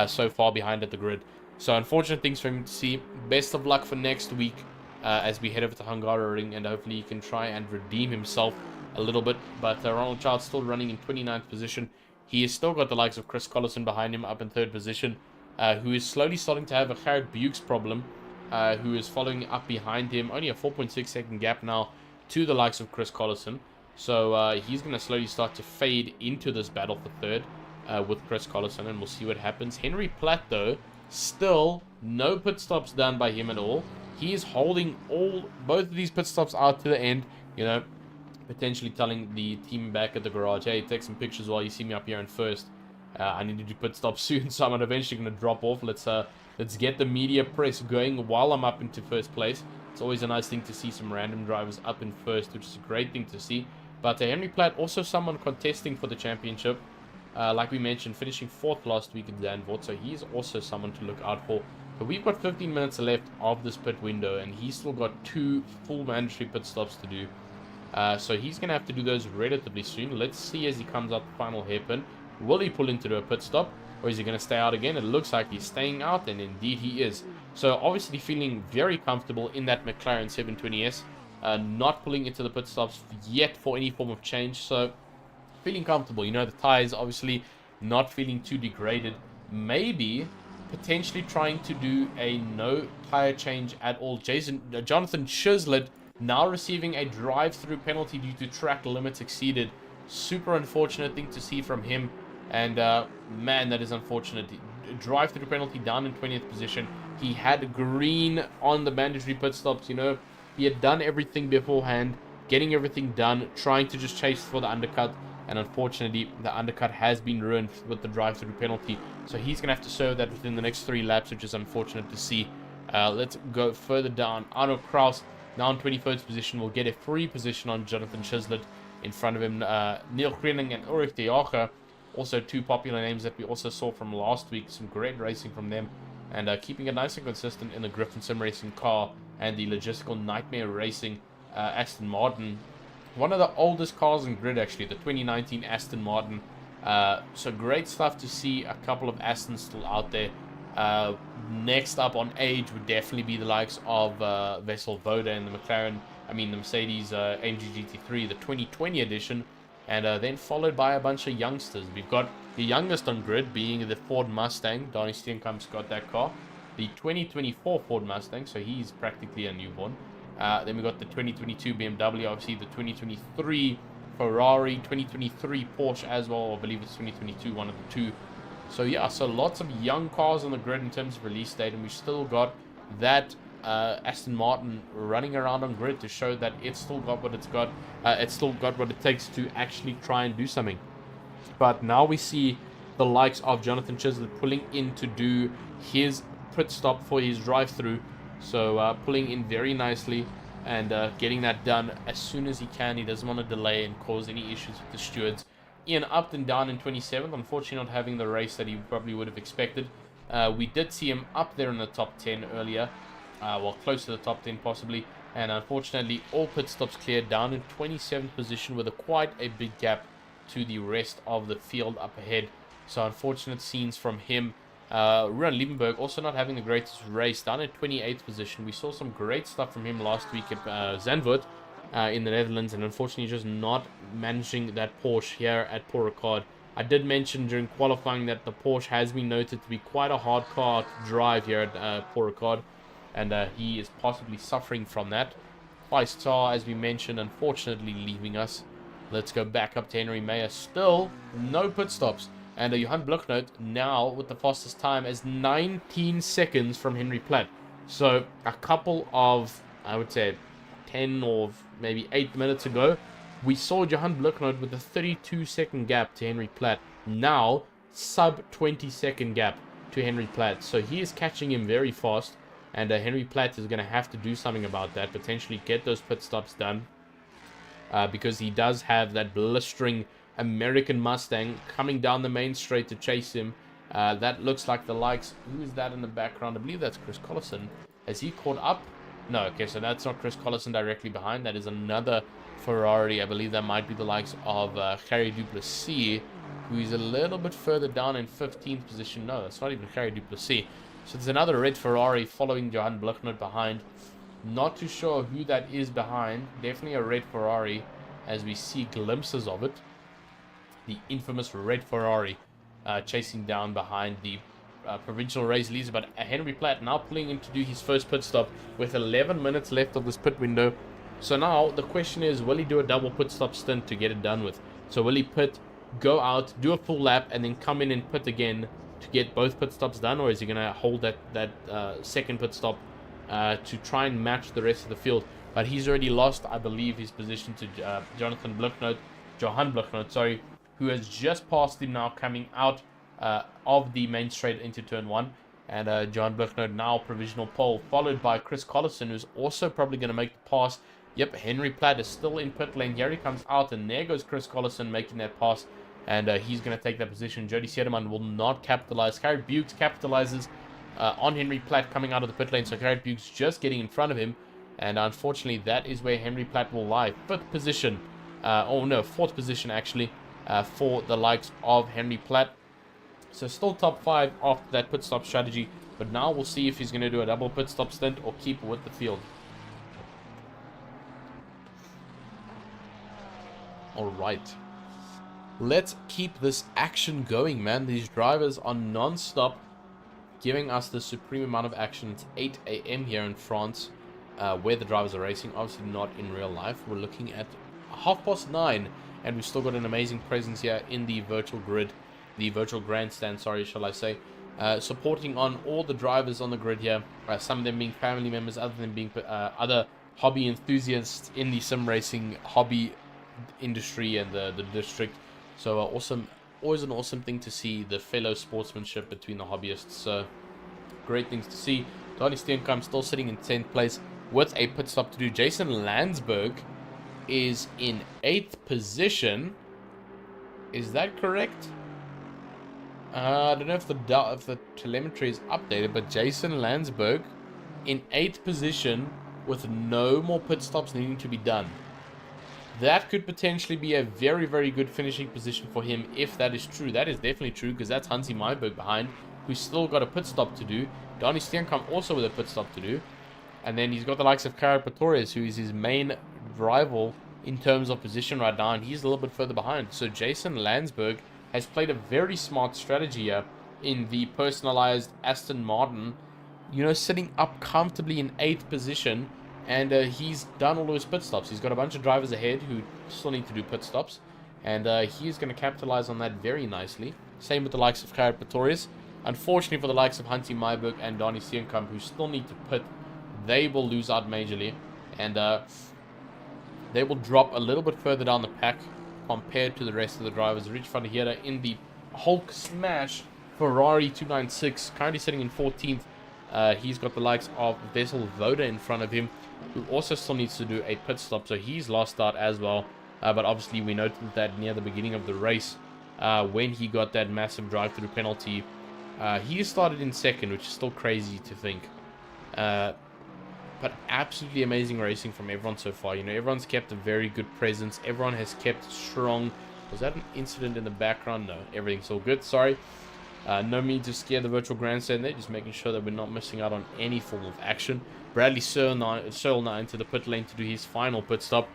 so far behind at the grid. So unfortunate things for him to see. Best of luck for next week as we head over to Hungaroring, and hopefully he can try and redeem himself a little bit. But Ronald Child still running in 29th position. He has still got the likes of Chris Collison behind him up in 3rd position, who is slowly starting to have a Garrett Bukes problem, who is following up behind him. Only a 4.6 second gap now to the likes of Chris Collison. So he's going to slowly start to fade into this battle for third with Chris Collison, and we'll see what happens. Henry Platt, though, still no pit stops done by him at all. He is holding both of these pit stops out to the end, you know, potentially telling the team back at the garage, hey, take some pictures while you see me up here in first. I need to do pit stop soon, so I'm eventually going to drop off. Let's get the media press going while I'm up into first place. It's always a nice thing to see some random drivers up in first, which is a great thing to see. But Henry Platt, also someone contesting for the championship. Like we mentioned, finishing fourth last week at Zandvoort, so he's also someone to look out for. But we've got 15 minutes left of this pit window, and he's still got 2 full mandatory pit stops to do. So he's going to have to do those relatively soon. Let's see as he comes out the final hairpin. Will he pull into a pit stop, or is he going to stay out again? It looks like he's staying out, and indeed he is. So obviously feeling very comfortable in that McLaren 720S. Not pulling into the pit stops yet for any form of change. So feeling comfortable. You know, the tires obviously not feeling too degraded. Maybe potentially trying to do a no tire change at all. Jonathan Chislett now receiving a drive-through penalty due to track limits exceeded. Super unfortunate thing to see from him. And man, that is unfortunate. Drive-through penalty down in 20th position. He had green on the mandatory pit stops, you know. He had done everything beforehand, getting everything done, trying to just chase for the undercut. And unfortunately, the undercut has been ruined with the drive-through penalty. So he's going to have to serve that within the next 3 laps, which is unfortunate to see. Let's go further down. Arno Kraus, now in 21st position, will get a free position on Jonathan Chislett. In front of him, Neil Greening and Ulrich de Jager. Also 2 popular names that we also saw from last week. Some great racing from them. And keeping it nice and consistent in the Griffin Sim Racing car and the logistical Nightmare Racing Aston Martin. One of the oldest cars in grid, actually, the 2019 Aston Martin. So great stuff to see a couple of Astons still out there. Next up on age would definitely be the likes of Vessel Voda and the Mercedes AMG GT3, the 2020 edition. And then followed by a bunch of youngsters. We've got the youngest on grid being the Ford Mustang. Donnie Steenkamp's got that car. The 2024 Ford Mustang, so he's practically a newborn. Then we got the 2022 BMW, obviously the 2023 Ferrari, 2023 Porsche as well. I believe it's 2022, one of the 2. So yeah, so lots of young cars on the grid in terms of release date, and we've still got that Aston Martin running around on grid to show that it's still got what it's got. It's still got what it takes to actually try and do something. But now we see the likes of Jonathan Chislett pulling in to do his pit stop for his drive-through. So pulling in very nicely and getting that done as soon as he can. He doesn't want to delay and cause any issues with the stewards. Ian Upton down in 27th, unfortunately not having the race that he probably would have expected. We did see him up there in the top 10 earlier. Well, close to the top 10 possibly. And unfortunately, all pit stops cleared, down in 27th position with quite a big gap to the rest of the field up ahead. So unfortunate scenes from him. Ruan Liebenberg also not having the greatest race, down in 28th position. We saw some great stuff from him last week at Zandvoort in the Netherlands, and unfortunately just not managing that Porsche here at Paul Ricard. I did mention during qualifying that the Porsche has been noted to be quite a hard car to drive here at Paul Ricard, and he is possibly suffering from that. Vice Tsar, as we mentioned, unfortunately leaving us. Let's go back up to Henry Mayer. Still no pit stops. And Johan Blucknote now with the fastest time as 19 seconds from Henry Platt. So a couple of, I would say, 10 or maybe 8 minutes ago, we saw Johan Blucknote with a 32-second gap to Henry Platt. Now, sub 20-second gap to Henry Platt. So he is catching him very fast. And Henry Platt is going to have to do something about that. Potentially get those pit stops done. Because he does have that blistering American Mustang coming down the main straight to chase him. That looks like the likes. Who is that in the background? I believe that's Chris Collison. Has he caught up? No, okay, so that's not Chris Collison directly behind. That is another Ferrari. I believe that might be the likes of Harry Duplessis, who is a little bit further down in 15th position. No, that's not even Harry Duplessis. So there's another red Ferrari following Johan Blucknote behind. Not too sure who that is behind. Definitely a red Ferrari, as we see glimpses of it. The infamous red Ferrari chasing down behind the provincial race leader. But Henry Platt now pulling in to do his first pit stop with 11 minutes left of this pit window. So now the question is, will he do a double pit stop stint to get it done with? So will he pit, go out, do a full lap, and then come in and pit again to get both pit stops done, or is he going to hold that second pit stop to try and match the rest of the field? But he's already lost, I believe, his position to Johan Bluknoot, sorry, who has just passed him now coming out of the main straight into turn 1. And Johan Bluknoot now provisional pole, followed by Chris Collison, who's also probably going to make the pass. Yep, Henry Platt is still in pit lane. Here he comes out, and there goes Chris Collison making that pass. And he's going to take that position. Jody Sederman will not capitalize. Garrett Bukes capitalizes on Henry Platt coming out of the pit lane. So Garrett Bukes just getting in front of him. And unfortunately, that is where Henry Platt will lie. Fourth position, actually, for the likes of Henry Platt. So still top 5 after that pit stop strategy. But now we'll see if he's going to do a double pit stop stint or keep with the field. Alright. Let's keep this action going, man. These drivers are non-stop giving us the supreme amount of action. It's 8 a.m. here in France, where the drivers are racing. Obviously not in real life. We're looking at 9:30, and we've still got an amazing presence here in the virtual grid. The virtual grandstand, sorry, shall I say. Supporting on all the drivers on the grid here. Some of them being family members, other than being other hobby enthusiasts in the sim racing hobby industry and the district. So awesome, always an awesome thing to see, the fellow sportsmanship between the hobbyists. So great things to see. Donnie Steenkamp still sitting in 10th place with a pit stop to do. Jason Landsberg is in 8th position. Is that correct? I don't know if the telemetry is updated, but Jason Landsberg in 8th position with no more pit stops needing to be done. That could potentially be a very, very good finishing position for him if that is true. That is definitely true, because that's Hansi Myberg behind, who's still got a pit stop to do. Donnie Steenkamp also with a pit stop to do. And then he's got the likes of Karel Pretorius, who is his main rival in terms of position right now, and he's a little bit further behind. So Jason Landsberg has played a very smart strategy here in the personalized Aston Martin, you know, sitting up comfortably in 8th position. And he's done all of his pit stops. He's got a bunch of drivers ahead who still need to do pit stops. And he's going to capitalize on that very nicely. Same with the likes of Karel Pretorius. Unfortunately for the likes of Hansi Myberg and Donnie Steenkamp, who still need to pit, they will lose out majorly. And they will drop a little bit further down the pack compared to the rest of the drivers. Rich van der Heide in the Hulk Smash Ferrari 296, currently sitting in 14th. He's got the likes of Vessel Voda in front of him, who also still needs to do a pit stop, so he's lost out as well. But obviously we noted that near the beginning of the race, when he got that massive drive-through penalty, he started in 2nd, which is still crazy to think. But absolutely amazing racing from everyone so far. You know, everyone's kept a very good presence. Everyone has kept strong. Was that an incident in the background? No, everything's all good. Sorry. No need to scare the virtual grandstand there, just making sure that we're not missing out on any form of action. Bradley Searle now into the pit lane to do his final pit stop.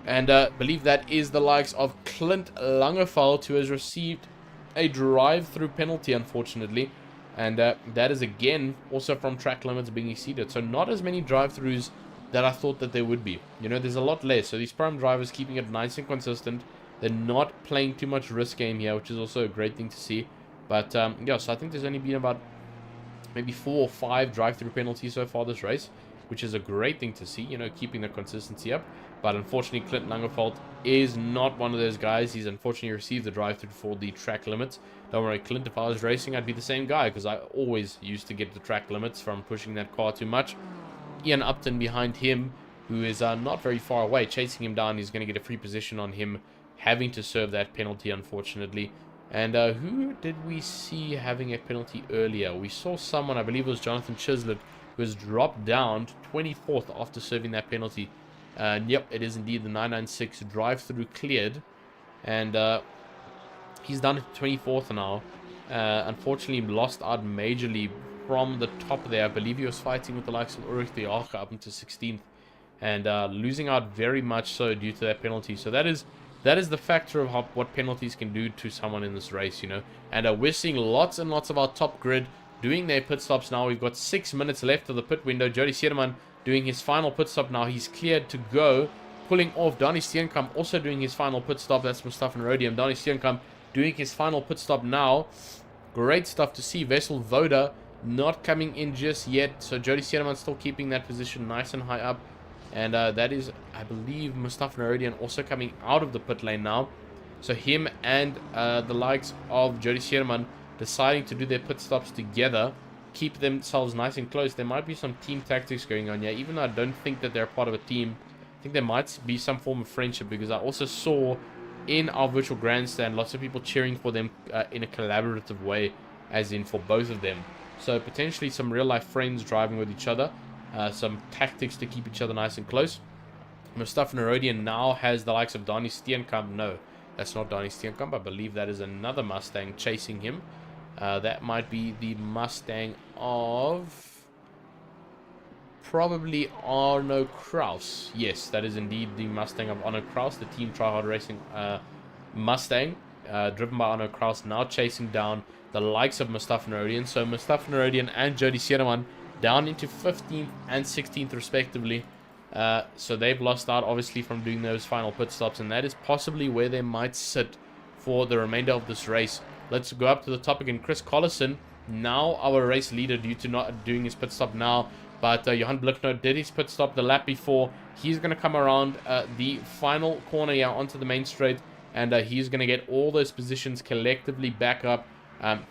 And believe that is the likes of Clint Langeveld, who has received a drive-through penalty, unfortunately. And that is again also from track limits being exceeded. So not as many drive-throughs that I thought that there would be. You know, there's a lot less. So these prime drivers keeping it nice and consistent. They're not playing too much risk game here, which is also a great thing to see. But yeah, so I think there's only been about maybe 4 or 5 drive-through penalties so far this race, which is a great thing to see, you know, keeping the consistency up. But unfortunately, Clint Langeveld is not one of those guys. He's unfortunately received the drive-through for the track limits. Don't worry, Clint, if I was racing, I'd be the same guy, because I always used to get the track limits from pushing that car too much. Ian Upton behind him, who is not very far away, chasing him down. He's going to get a free position on him, having to serve that penalty, unfortunately. And who did we see having a penalty earlier? We saw someone, I believe it was Jonathan Chislett, who has dropped down to 24th after serving that penalty. Yep, it is indeed the 996 drive-through cleared. And he's down to 24th now. Unfortunately, lost out majorly from the top there. I believe he was fighting with the likes of Ulrich de Jager up into 16th. And losing out very much so due to that penalty. So that is the factor of what penalties can do to someone in this race, you know. And we're seeing lots and lots of our top grid doing their pit stops now. We've got 6 minutes left of the pit window. Jody Sederman doing his final pit stop now. He's cleared to go. Pulling off Donny Steenkamp, also doing his final pit stop. That's Mustafa Narodian. Donny Steenkamp doing his final pit stop now. Great stuff to see. Vessel Voda not coming in just yet. So Jody Siedeman still keeping that position nice and high up. And that is, I believe, Mustafa Narodian also coming out of the pit lane now. So him and the likes of Jody Siedeman deciding to do their pit stops together. Keep themselves nice and close. There might be some team tactics going on here. Even though I don't think that they're part of a team, I think there might be some form of friendship, because I also saw in our virtual grandstand lots of people cheering for them in a collaborative way, as in for both of them. So potentially some real life friends driving with each other, some tactics to keep each other nice and close. Mustafa Narodian now has the likes of Donny Steenkamp. No, that's not Donny Steenkamp. I believe that is another Mustang chasing him. That might be the Mustang of probably Arno Kraus. Yes, that is indeed the Mustang of Arno Kraus, the Team Tryhard Racing Mustang, driven by Arno Kraus, now chasing down the likes of Mustafa Narodian. So Mustafa Narodian and Jody Siedeman down into 15th and 16th respectively. So they've lost out obviously from doing those final pit stops, and that is possibly where they might sit for the remainder of this race. Let's go up to the top again. Chris Collison, now our race leader, due to not doing his pit stop now. But Johan Blicknoot did his pit stop the lap before. He's going to come around the final corner here onto the main straight. And he's going to get all those positions collectively back up.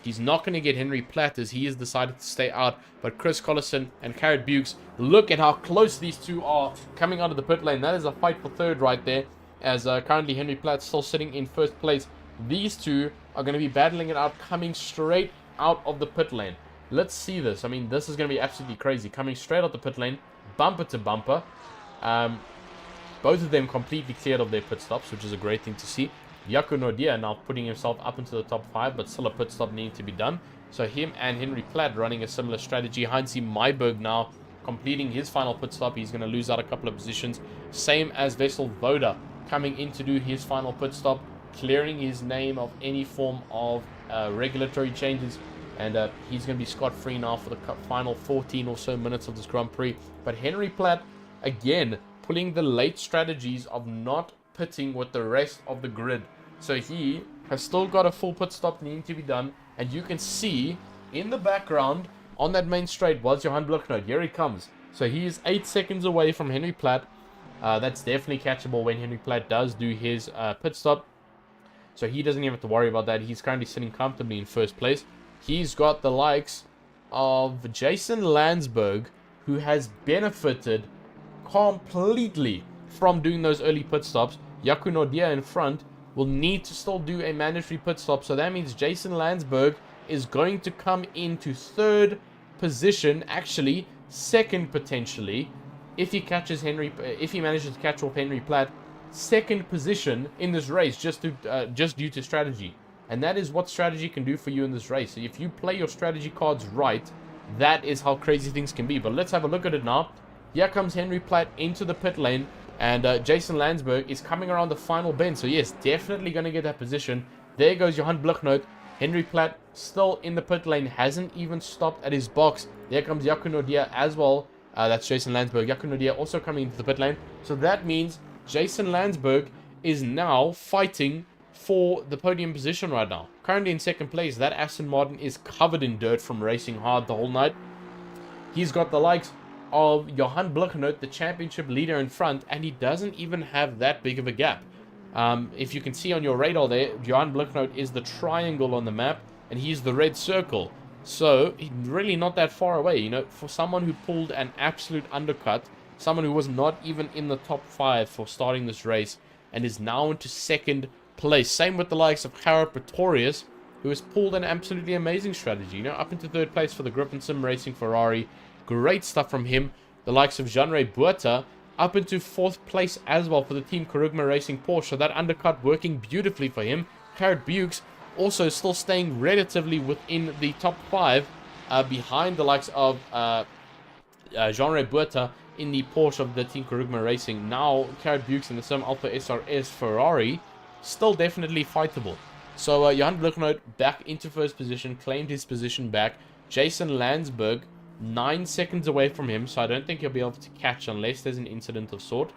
He's not going to get Henry Platt, as he has decided to stay out. But Chris Collison and Carrot Bukes, look at how close these two are coming out of the pit lane. That is a fight for third right there. As currently Henry Platt still sitting in first place. These two are going to be battling it out, coming straight out of the pit lane. Let's see this. I mean, this is going to be absolutely crazy. Coming straight out the pit lane, bumper to bumper. Both of them completely cleared of their pit stops, which is a great thing to see. Jaco Nordia now putting himself up into the top 5, but still a pit stop needing to be done. So him and Henry Platt running a similar strategy. Heinzie Myberg now completing his final pit stop. He's going to lose out a couple of positions. Same as Vessel Voda coming in to do his final pit stop, clearing his name of any form of regulatory changes. And he's going to be scot-free now for the final 14 or so minutes of this Grand Prix. But Henry Platt, again, pulling the late strategies of not pitting with the rest of the grid. So he has still got a full pit stop needing to be done. And you can see in the background on that main straight was Johan Blicknoot. Here he comes. So he is 8 seconds away from Henry Platt. That's definitely catchable when Henry Platt does do his pit stop. So he doesn't even have to worry about that. He's currently sitting comfortably in first place. He's got the likes of Jason Landsberg, who has benefited completely from doing those early pit stops. Jaco Nordia in front will need to still do a mandatory pit stop. So that means Jason Landsberg is going to come into third position, actually second potentially, if he catches if he manages to catch off Henry Platt. Second position in this race just due to strategy. And that is what strategy can do for you in this race. So if you play your strategy cards right, that is how crazy things can be. But let's have a look at it now. Here comes Henry Platt into the pit lane. And Jason Landsberg is coming around the final bend. So yes, definitely going to get that position. There goes Johan Blicknoot. Henry Platt still in the pit lane. Hasn't even stopped at his box. There comes Jaco Nordia as well. That's Jason Landsberg. Jaco Nordia also coming into the pit lane. So that means Jason Landsberg is now fighting for the podium position right now. Currently in second place. That Aston Martin is covered in dirt from racing hard the whole night. He's got the likes of Johan Blicknoot, the championship leader, in front, and he doesn't even have that big of a gap. If you can see on your radar there, Johan Blicknoot is the triangle on the map, and he's the red circle. So he's really not that far away. You know, for someone who pulled an absolute undercut, someone who was not even in the top 5 for starting this race, and is now into second place. Same with the likes of Harald Pretorius, who has pulled an absolutely amazing strategy. You know, up into third place for the Griffin Sim Racing Ferrari. Great stuff from him. The likes of Jean-Ray Buerta up into 4th place as well for the Team Karugma Racing Porsche. So that undercut working beautifully for him. Carrot Bukes also still staying relatively within the top 5 behind the likes of Jean-Ray Buerta in the Porsche of the Team Karugma Racing. Now Carrot Bukes in the Sim Alpha SRS Ferrari still definitely fightable. So Johan Blicknoot back into first position, claimed his position back. Jason Landsberg 9 seconds away from him, so I don't think he'll be able to catch unless there's an incident of sort.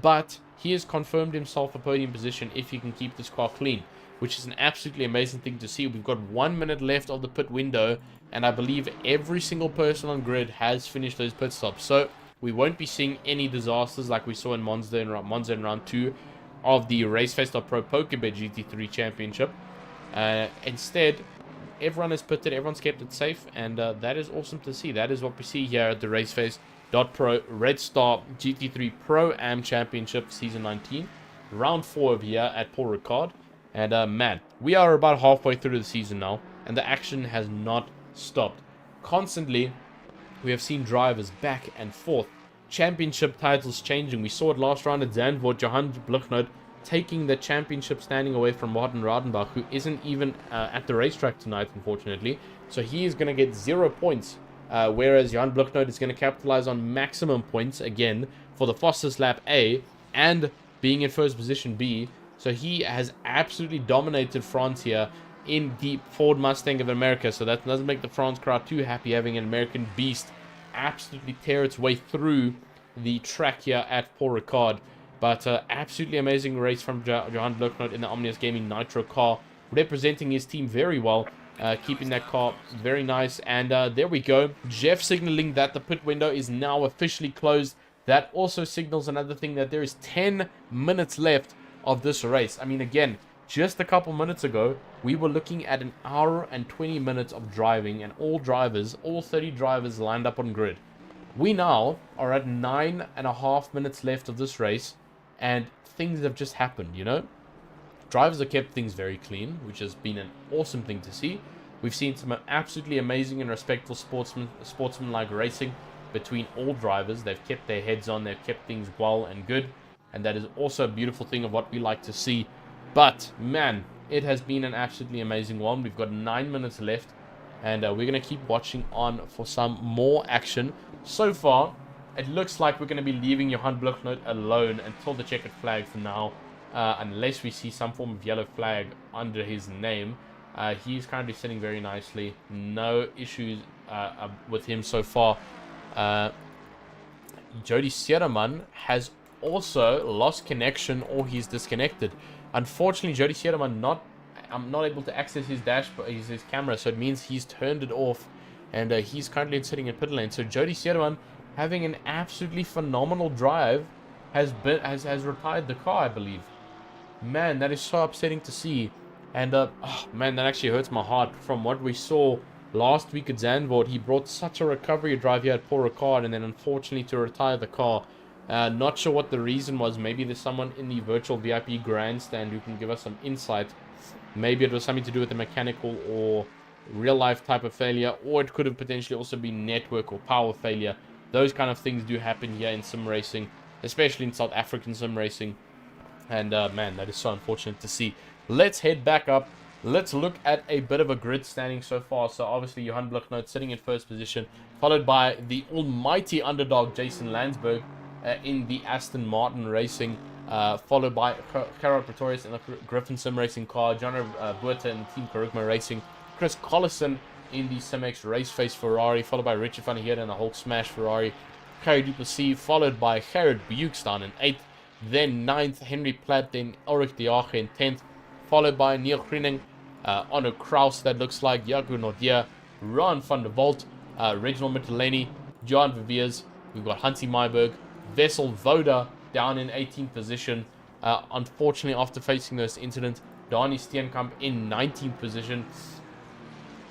But he has confirmed himself a podium position if he can keep this car clean, which is an absolutely amazing thing to see. We've got 1 minute left of the pit window, and I believe every single person on grid has finished those pit stops. So we won't be seeing any disasters like we saw in Monza in round 2 of the RACEFACE.PRO PokerBet GT3 Championship. Instead, everyone has pitted, everyone's kept it safe, and that is awesome to see. That is what we see here at the RACEFACE.PRO Red Star GT3 Pro Am Championship Season 19. Round 4 of here at Paul Ricard. And man, we are about halfway through the season now, and the action has not stopped. Constantly, we have seen drivers back and forth. Championship titles changing. We saw it last round at Zandvoort, Johan Bloknoot taking the championship standing away from Martin Radenbach, who isn't even at the racetrack tonight, unfortunately. So he is going to get 0 points, whereas Johan Bloknoot is going to capitalize on maximum points, again, for the fastest lap A, and being in first position B. So he has absolutely dominated France here in the Ford Mustang of America. So that doesn't make the France crowd too happy, having an American beast absolutely tear its way through the track here at Paul Ricard. But absolutely amazing race from Johan Bloknoot in the Omnius Gaming Nitro car, representing his team very well, keeping that car very nice. And there we go, Jeff signaling that the pit window is now officially closed. That also signals another thing, that there is 10 minutes left of this race. I mean, again, just a couple minutes ago, we were looking at an hour and 20 minutes of driving, and all 30 drivers lined up on grid. We now are at 9.5 minutes left of this race, and things have just happened, you know? Drivers have kept things very clean, which has been an awesome thing to see. We've seen some absolutely amazing and respectful sportsman-like racing between all drivers. They've kept their heads on, they've kept things well and good, and that is also a beautiful thing of what we like to see. But, man, it has been an absolutely amazing one. We've got 9 minutes left, and we're going to keep watching on for some more action. So far, it looks like we're going to be leaving Johan Bloknoot alone until the checkered flag for now, unless we see some form of yellow flag under his name. He's currently sitting very nicely. No issues with him so far. Jody Sierraman has also lost connection, or he's disconnected. Unfortunately, Jody Sierraman I'm not able to access his his camera, so it means he's turned it off, and he's currently sitting in pit lane. So Jody Sierraman, having an absolutely phenomenal drive, has retired the car, I believe. Man, that is so upsetting to see. And oh, man, that actually hurts my heart. From what we saw last week at Zandvoort, he brought such a recovery drive here at Paul Ricard, and then unfortunately to retire the car. Not sure what the reason was. Maybe there's someone in the virtual VIP grandstand who can give us some insight. Maybe it was something to do with the mechanical or real life type of failure, or it could have potentially also been network or power failure. Those kind of things do happen here in sim racing, especially in South African sim racing. And man, that is so unfortunate to see. Let's head back up. Let's look at a bit of a grid standing so far. So obviously Johan Bloknoot sitting in first position, followed by the almighty underdog Jason Landsberg in the Aston Martin Racing, followed by Gerard Pretorius in the Griffin Sim Racing car, John Buerta in the Team Karukma Racing, Chris Collison in the Simex Raceface Ferrari, followed by Richard van der Heerden in the Hulk Smash Ferrari, Carrie Duplessis, followed by Gerard Buikstaan in 8th, then 9th, Henry Platt, then Ulrich de Jager in 10th, followed by Neil Greening, Onno Kraus, that looks like, Jaco Nordier, Ron van der Walt, Reginald Mitteleni, John Viviers, we've got Hansi Meiberg, Vessel Voda down in 18th position. Unfortunately, after facing this incident, Dani Steenkamp in 19th position,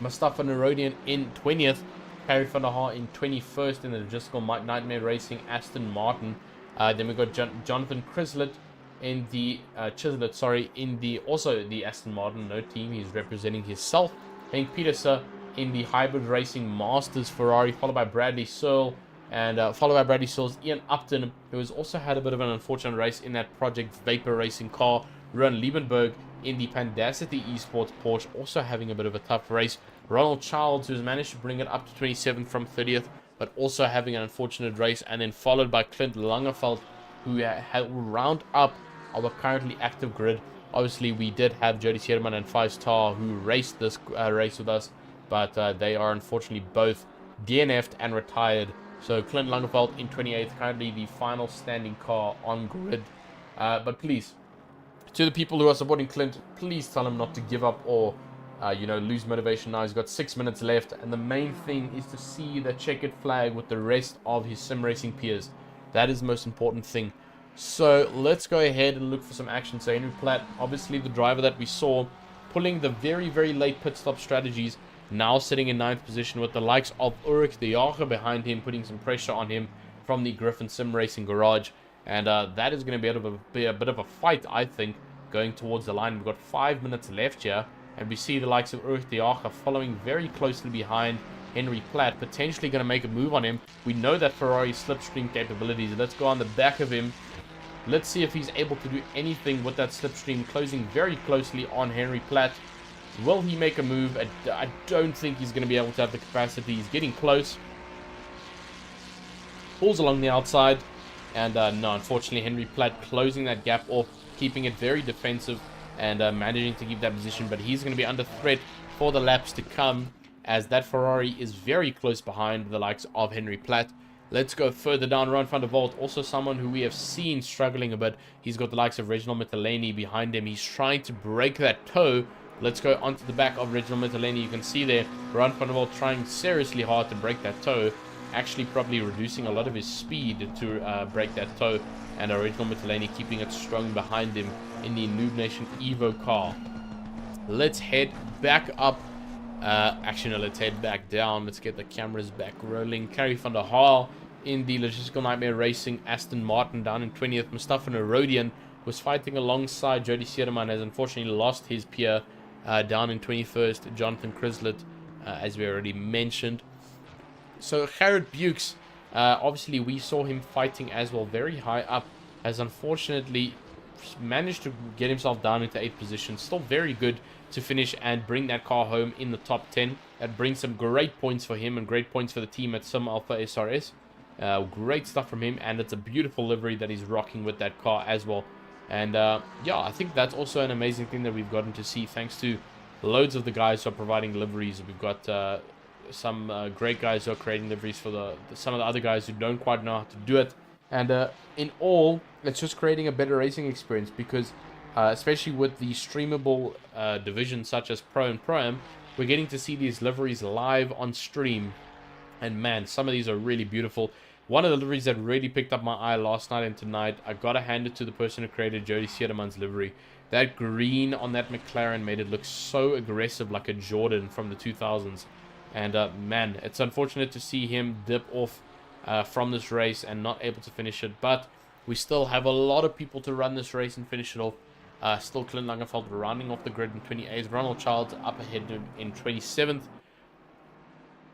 Mustafa Narodian in 20th, Harry van der Haar in 21st in the Logistical Nightmare Racing Aston Martin. Then we've got Jonathan Chislett in the also the Aston Martin, no team, he's representing himself. Henk Pieterse in the Hybrid Racing Masters Ferrari, followed by Bradley Searle, and followed by Bradley Searle's Ian Upton, who has also had a bit of an unfortunate race in that Project Vapor Racing car. Ruan Liebenberg in the Pandacity Esports Porsche, also having a bit of a tough race. Ronald Childs, who's managed to bring it up to 27th from 30th, but also having an unfortunate race, and then followed by Clint Langeveld, who will round up our currently active grid. Obviously, we did have Jody Sierman and 5 Star who raced this race with us, but they are unfortunately both DNF'd and retired. So Clint Langeveld in 28th, currently the final standing car on grid. But please, to the people who are supporting Clint, please tell him not to give up or, lose motivation now. He's got 6 minutes left, and the main thing is to see the checkered flag with the rest of his sim racing peers. That is the most important thing. So let's go ahead and look for some action. So Henry Platt, obviously the driver that we saw, pulling the very, very late pit stop strategies, now sitting in 9th position with the likes of Ulrich de Jager behind him, putting some pressure on him from the Griffin Sim Racing garage. And that is going to be a bit of a fight, I think, going towards the line. We've got 5 minutes left here, and we see the likes of Ulrich de Jager following very closely behind Henry Platt, potentially going to make a move on him. We know that Ferrari's slipstream capabilities. Let's go on the back of him. Let's see if he's able to do anything with that slipstream, closing very closely on Henry Platt. Will he make a move? I don't think he's going to be able to have the capacity. He's getting close. Pulls along the outside. And no, unfortunately, Henry Platt closing that gap off, keeping it very defensive and managing to keep that position. But he's going to be under threat for the laps to come, as that Ferrari is very close behind the likes of Henry Platt. Let's go further down. Ron van der Walt, also someone who we have seen struggling a bit. He's got the likes of Reginald Mitteleni behind him. He's trying to break that toe. Let's go onto the back of Reginald Mitteleni. You can see there, Ron van der Walt trying seriously hard to break that toe. Actually probably reducing a lot of his speed to break that toe. And Reginald Mitteleni keeping it strong behind him in the Noob Nation Evo car. Let's head back up. Actually, no, let's head back down. Let's get the cameras back rolling. Carrie van der Haar in the Logistical Nightmare Racing Aston Martin down in 20th. Mustafa Narodian was fighting alongside Jody Sierman, has unfortunately lost his peer down in 21st. Jonathan Crislet, as we already mentioned. So Garrett Bukes, obviously we saw him fighting as well very high up, has unfortunately managed to get himself down into 8th position. Still very good to finish and bring that car home in the top 10. That brings some great points for him and great points for the team at Sim Alpha SRS. Great stuff from him, and it's a beautiful livery that he's rocking with that car as well. And yeah, I think that's also an amazing thing that we've gotten to see, thanks to loads of the guys who are providing liveries. We've got some great guys who are creating liveries for some of the other guys who don't quite know how to do it. And in all, it's just creating a better racing experience, because especially with the streamable divisions such as Pro and Pro-Am, we're getting to see these liveries live on stream. And man, some of these are really beautiful. One of the liveries that really picked up my eye last night and tonight, I gotta hand it to the person who created Jody Sierman's livery. That green on that McLaren made it look so aggressive, like a Jordan from the 2000s. And man, it's unfortunate to see him dip off from this race and not able to finish it. But we still have a lot of people to run this race and finish it off. Still Clint Langeveld rounding off the grid in 28th. Ronald Childs up ahead in 27th.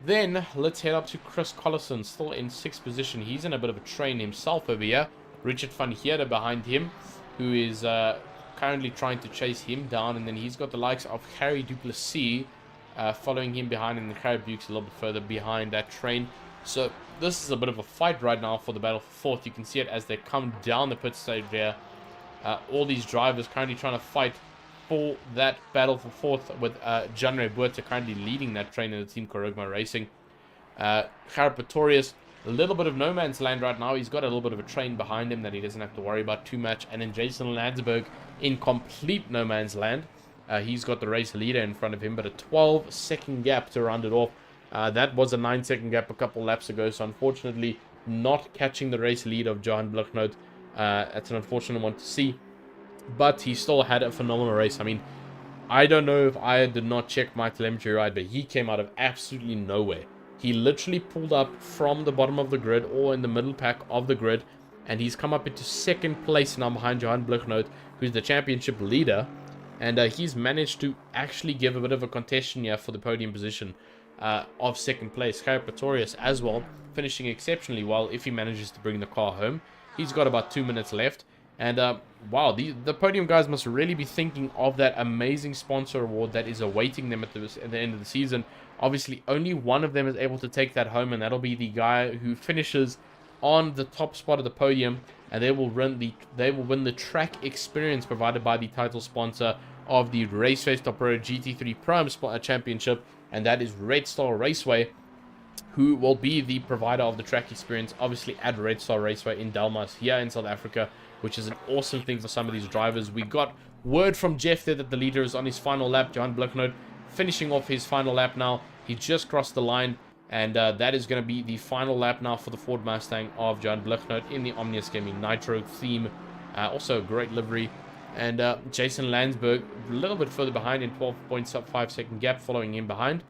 Then let's head up to Chris Collison, still in 6th position. He's in a bit of a train himself over here. Richard van Heerde behind him, who is currently trying to chase him down. And then he's got the likes of Harry Duplessis following him behind, and the Garrett Bukes a little bit further behind that train. So this is a bit of a fight right now for the battle for 4th. You can see it as they come down the pit stage there. All these drivers currently trying to fight for that battle for 4th, with John Ray Buerta currently leading that train in the Team Korogma Racing. Garrett Pretorius, a little bit of no man's land right now. He's got a little bit of a train behind him that he doesn't have to worry about too much. And then Jason Landsberg in complete no man's land. He's got the race leader in front of him, but a 12-second gap to round it off. That was a 9-second gap a couple laps ago, so unfortunately not catching the race lead of Johan Bluchnoot. That's an unfortunate one to see, but he still had a phenomenal race. I mean, I don't know if I did not check my telemetry right, but he came out of absolutely nowhere. He literally pulled up from the bottom of the grid or in the middle pack of the grid, and he's come up into 2nd place now behind Johan Bluchnoot, who's the championship leader. And he's managed to actually give a bit of a contention here for the podium position of 2nd place. Garrett Pretorius as well, finishing exceptionally well if he manages to bring the car home. He's got about 2 minutes left. And wow, the podium guys must really be thinking of that amazing sponsor award that is awaiting them at the end of the season. Obviously, only one of them is able to take that home, and that'll be the guy who finishes on the top spot of the podium. And they will win the track experience provided by the title sponsor of the RACEFACE.PRO GT3 Championship, and that is Red Star Raceway. who will be the provider of the track experience, obviously at Red Star Raceway in Delmas here in South Africa, which is an awesome thing for some of these drivers. We got word from Jeff there that the leader is on his final lap. Johan Blicknoot finishing off his final lap now. He just crossed the line, and that is going to be the final lap now for the Ford Mustang of Johan Blicknoot in the Omnius Gaming Nitro theme. Also a great livery. And Jason Landsberg a little bit further behind in 12.5 second gap, following him behind.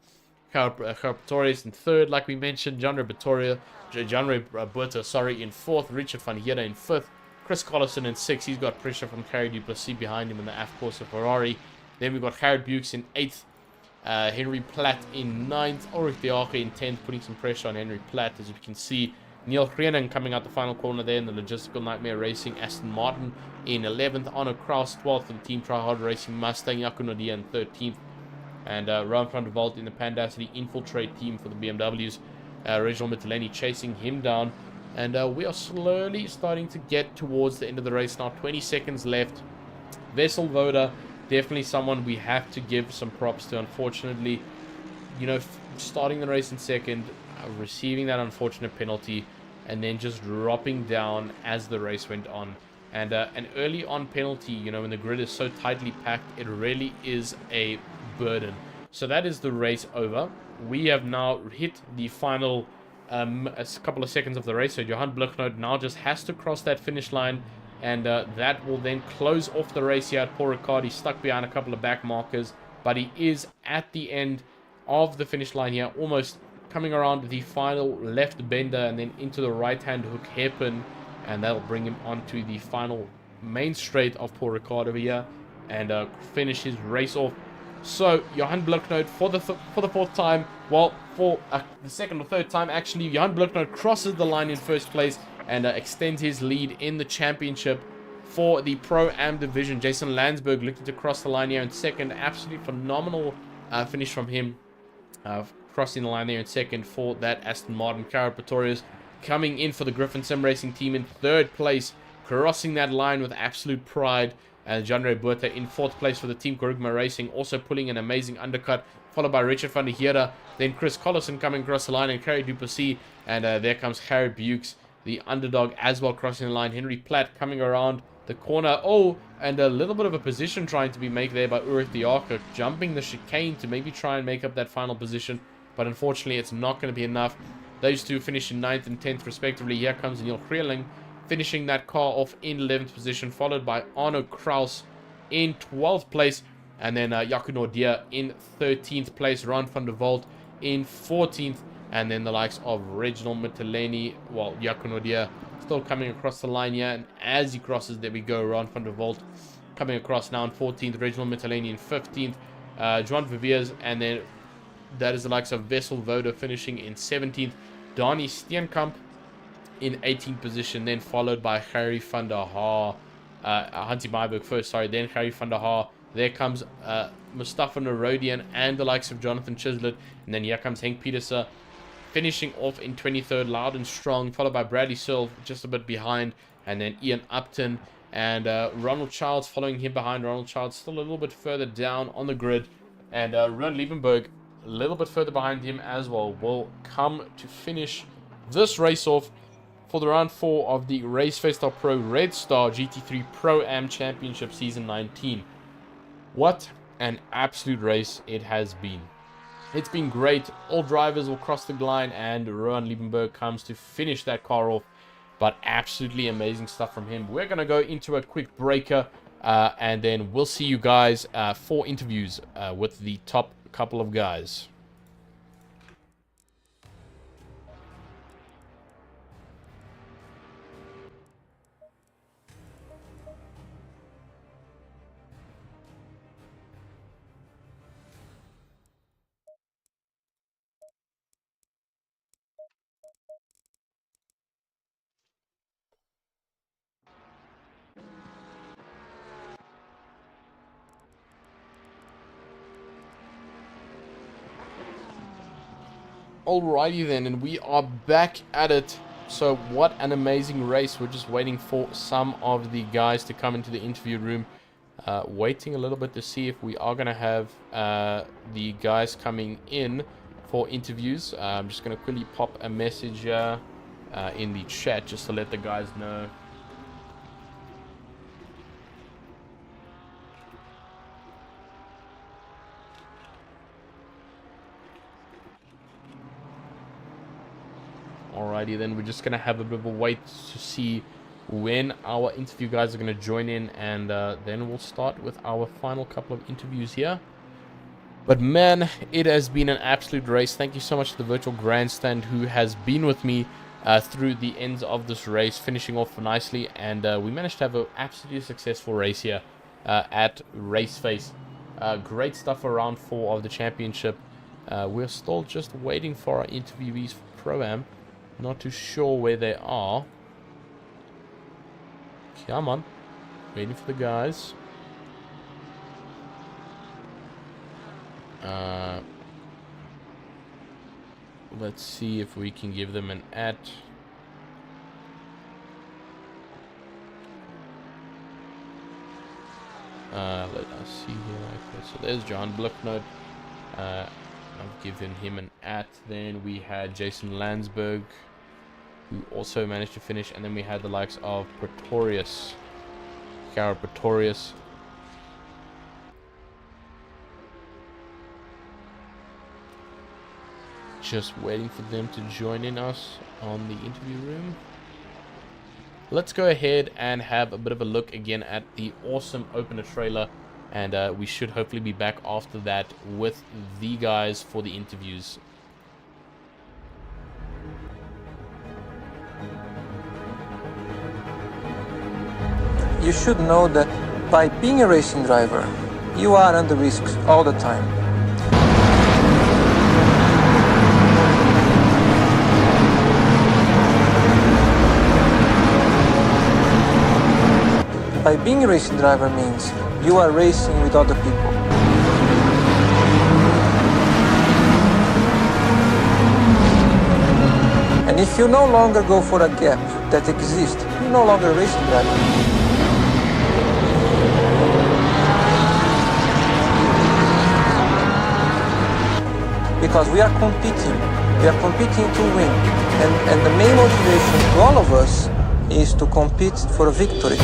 Pretorius in third, like we mentioned. Janre Buerta, sorry, in fourth. Richard van Heerden in fifth. Chris Collison in sixth. He's got pressure from Carrie Duplessis behind him in the F Corsa Ferrari. Then we've got Gerrit Bukes in eighth. Henry Platt in ninth. Ulrich de Jager in 10th, putting some pressure on Henry Platt, as you can see. Neil Greening coming out the final corner there in the Logistical Nightmare Racing Aston Martin in 11th. Arno Kraus 12th for the Team Tryhard Racing Mustang. Jaco Nodia in 13th. And Ron van der Walt in the Pandacity Infiltrate team for the BMWs. Reginald Mitteleni chasing him down. And we are slowly starting to get towards the end of the race now. 20 seconds left. Vessel Voda, definitely someone we have to give some props to. Unfortunately, you know, starting the race in second, receiving that unfortunate penalty, and then just dropping down as the race went on. And an early on penalty, you know, when the grid is so tightly packed, it really is a burden. So that is the race over. We have now hit the final a couple of seconds of the race. So Johan Blicknoot now just has to cross that finish line, and that will then close off the race here at Paul Ricard. He's stuck behind a couple of back markers, but he is at the end of the finish line here, almost coming around the final left bender and then into the right hand hook hairpin, and that'll bring him onto the final main straight of Paul Ricard over here and finish his race off. So Johan Blicknoot for the fourth time, well, for the second or third time actually, Johan Blicknoot crosses the line in first place and extends his lead in the championship for the Pro-Am division. Jason Landsberg looking to cross the line here in second. Absolutely phenomenal finish from him, crossing the line there in second for that Aston Martin. Carrot Pretorius coming in for the Griffin Sim Racing team in third place, crossing that line with absolute pride. And Janre Buerta in fourth place for the Team Korugma Racing, also pulling an amazing undercut, followed by Richard van der Heerden. Then Chris Collison coming across the line, and Carrie Duplessis. And there comes Gerrit Bukes, the underdog, as well, crossing the line. Henry Platt coming around the corner. Oh, and a little bit of a position trying to be made there by Ulrich de Jager, jumping the chicane to maybe try and make up that final position. But unfortunately, it's not going to be enough. Those two finish in 9th and 10th respectively. Here comes Neil Creeling, finishing that car off in 11th position, followed by Arno Kraus in 12th place, and then Jaco Nodia in 13th place, Ron van der Walt in 14th, and then the likes of Reginald Mitteleni, well, Jaco Nodia still coming across the line here, and as he crosses, there we go, Ron van der Walt coming across now in 14th, Reginald Mitteleni in 15th, Juan Viviers, and then that is the likes of Vessel Voda finishing in 17th, Donnie Steenkamp in 18th position, then followed by Harry van der Haar, Hansi Meiberg first, sorry, then Harry van der Haar. There comes Mustafa Narodian and the likes of Jonathan Chislett, and then here comes Henk Petersen, finishing off in 23rd, loud and strong, followed by Bradley Searle just a bit behind, and then Ian Upton, and Ronald Childs following him behind. Ronald Childs still a little bit further down on the grid, and Ruan Liebenberg a little bit further behind him as well, will come to finish this race off for the round 4 of the RACEFACE.PRO Red Star GT3 Pro-Am Championship Season 19. What an absolute race it has been. It's been great. All drivers will cross the line, and Ruan Liebenberg comes to finish that car off. But absolutely amazing stuff from him. We're going to go into a quick breaker, and then we'll see you guys for interviews with the top couple of guys. Alrighty then, and we are back at it. So what an amazing race. We're just waiting for some of the guys to come into the interview room. Waiting a little bit to see if we are going to have the guys coming in for interviews. I'm just going to quickly pop a message in the chat just to let the guys know. Alrighty, then we're just going to have a bit of a wait to see when our interview guys are going to join in, and then we'll start with our final couple of interviews here. But man, it has been an absolute race. Thank you so much to the virtual grandstand who has been with me through the ends of this race, finishing off nicely, and we managed to have an absolutely successful race here at RACEFACE. Great stuff for round 4 of the championship. We're still just waiting for our interviewees for Pro-Am. Not too sure where they are. Come on. Waiting for the guys. Let's see if we can give them an @ let us see here. Okay, so there's John Blicknote. I've given him an @ Then we had Jason Landsberg, who also managed to finish, and then we had the likes of Pretorius, Cara Pretorius. Just waiting for them to join in us on the interview room. Let's go ahead and have a bit of a look again at the awesome opener trailer, and we should hopefully be back after that with the guys for the interviews. You should know that by being a racing driver, you are under risks all the time. By being a racing driver means you are racing with other people. And if you no longer go for a gap that exists, you're no longer a racing driver. Because we are competing to win, and the main motivation to all of us is to compete for a victory.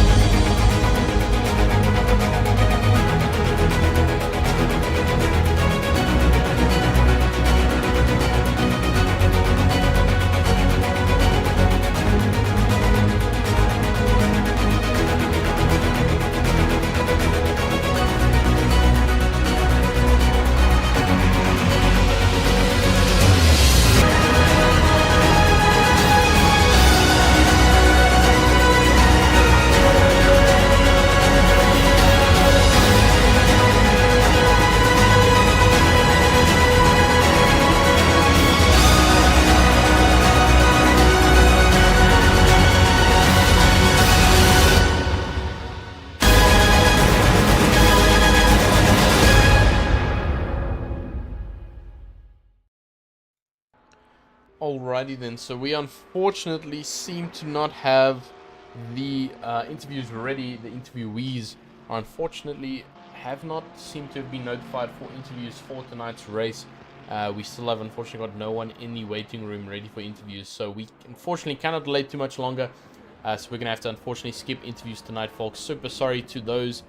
Alrighty then, so we unfortunately seem to not have the interviews ready. The interviewees unfortunately have not seemed to have been notified for interviews for tonight's race. We still have unfortunately got no one in the waiting room ready for interviews, so we unfortunately cannot delay too much longer. So we're going to have to unfortunately skip interviews tonight, folks. Super sorry to those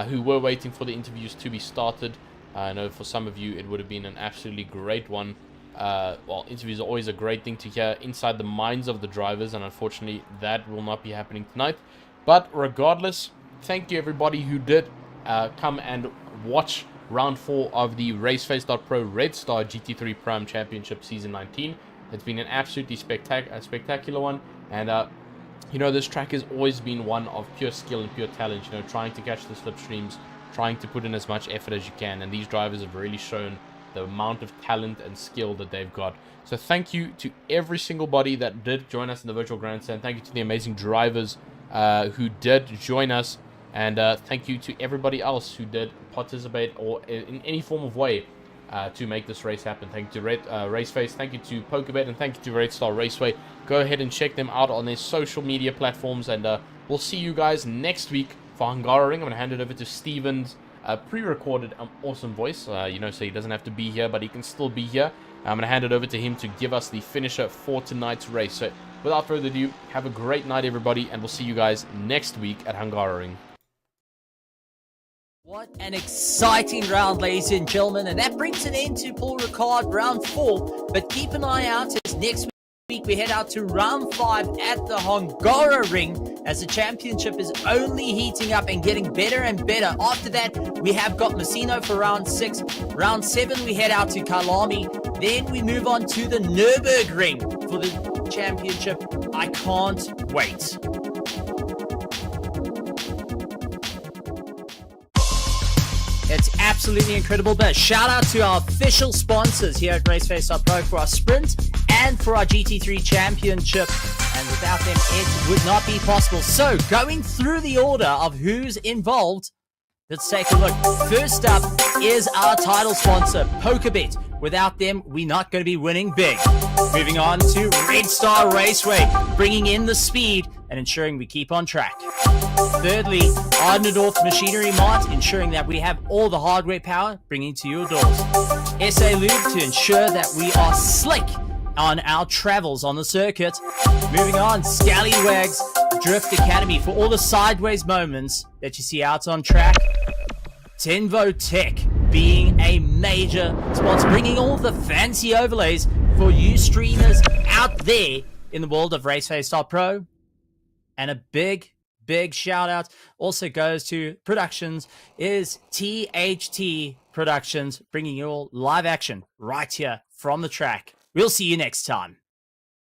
who were waiting for the interviews to be started. I know for some of you it would have been an absolutely great one. Well, interviews are always a great thing to hear inside the minds of the drivers, and unfortunately that will not be happening tonight. But regardless, thank you everybody who did come and watch round 4 of the RACEFACE.PRO Red Star GT3 Pro Championship Season 19. It's been an absolutely spectacular one, and you know, this track has always been one of pure skill and pure talent, you know, trying to catch the slipstreams, trying to put in as much effort as you can, and these drivers have really shown the amount of talent and skill that they've got. So thank you to every single body that did join us in the virtual grandstand. Thank you to the amazing drivers who did join us, and thank you to everybody else who did participate or in any form of way to make this race happen. Thank you to RaceFace, thank you to PokerBet, and thank you to Red Star Raceway. Go ahead and check them out on their social media platforms, and we'll see you guys next week for Hungaroring. I'm going to hand it over to Steven's pre-recorded awesome voice, you know, so he doesn't have to be here, but he can still be here. I'm going to hand it over to him to give us the finisher for tonight's race. So without further ado, have a great night, everybody, and we'll see you guys next week at Hungaroring. What an exciting round, ladies and gentlemen, and that brings an end to Paul Ricard round 4. But keep an eye out as next week we head out to round 5 at the Hungaroring, as the championship is only heating up and getting better and better. After that, we have got Messino for round 6. Round 7, we head out to Kalami. Then we move on to the Nürburgring for the championship. I can't wait. It's absolutely incredible, but shout out to our official sponsors here at RACEFACE.PRO for our sprint and for our GT3 championship. And without them, it would not be possible. So, going through the order of who's involved, let's take a look. First up is our title sponsor, PokerBet. Without them, we're not going to be winning big. Moving on to Red Star Raceway, bringing in the speed and ensuring we keep on track. Thirdly, Ardnadorf Machinery Mart, ensuring that we have all the hardware power bringing to your doors. SA Lube to ensure that we are slick on our travels on the circuit. Moving on, Scallywags Drift Academy for all the sideways moments that you see out on track. Tenvo Tech being a major sponsor, bringing all the fancy overlays for you streamers out there in the world of RaceFace.Pro. And a big shout out also goes to Productions, is THT Productions, bringing you all live action right here from the track. We'll see you next time.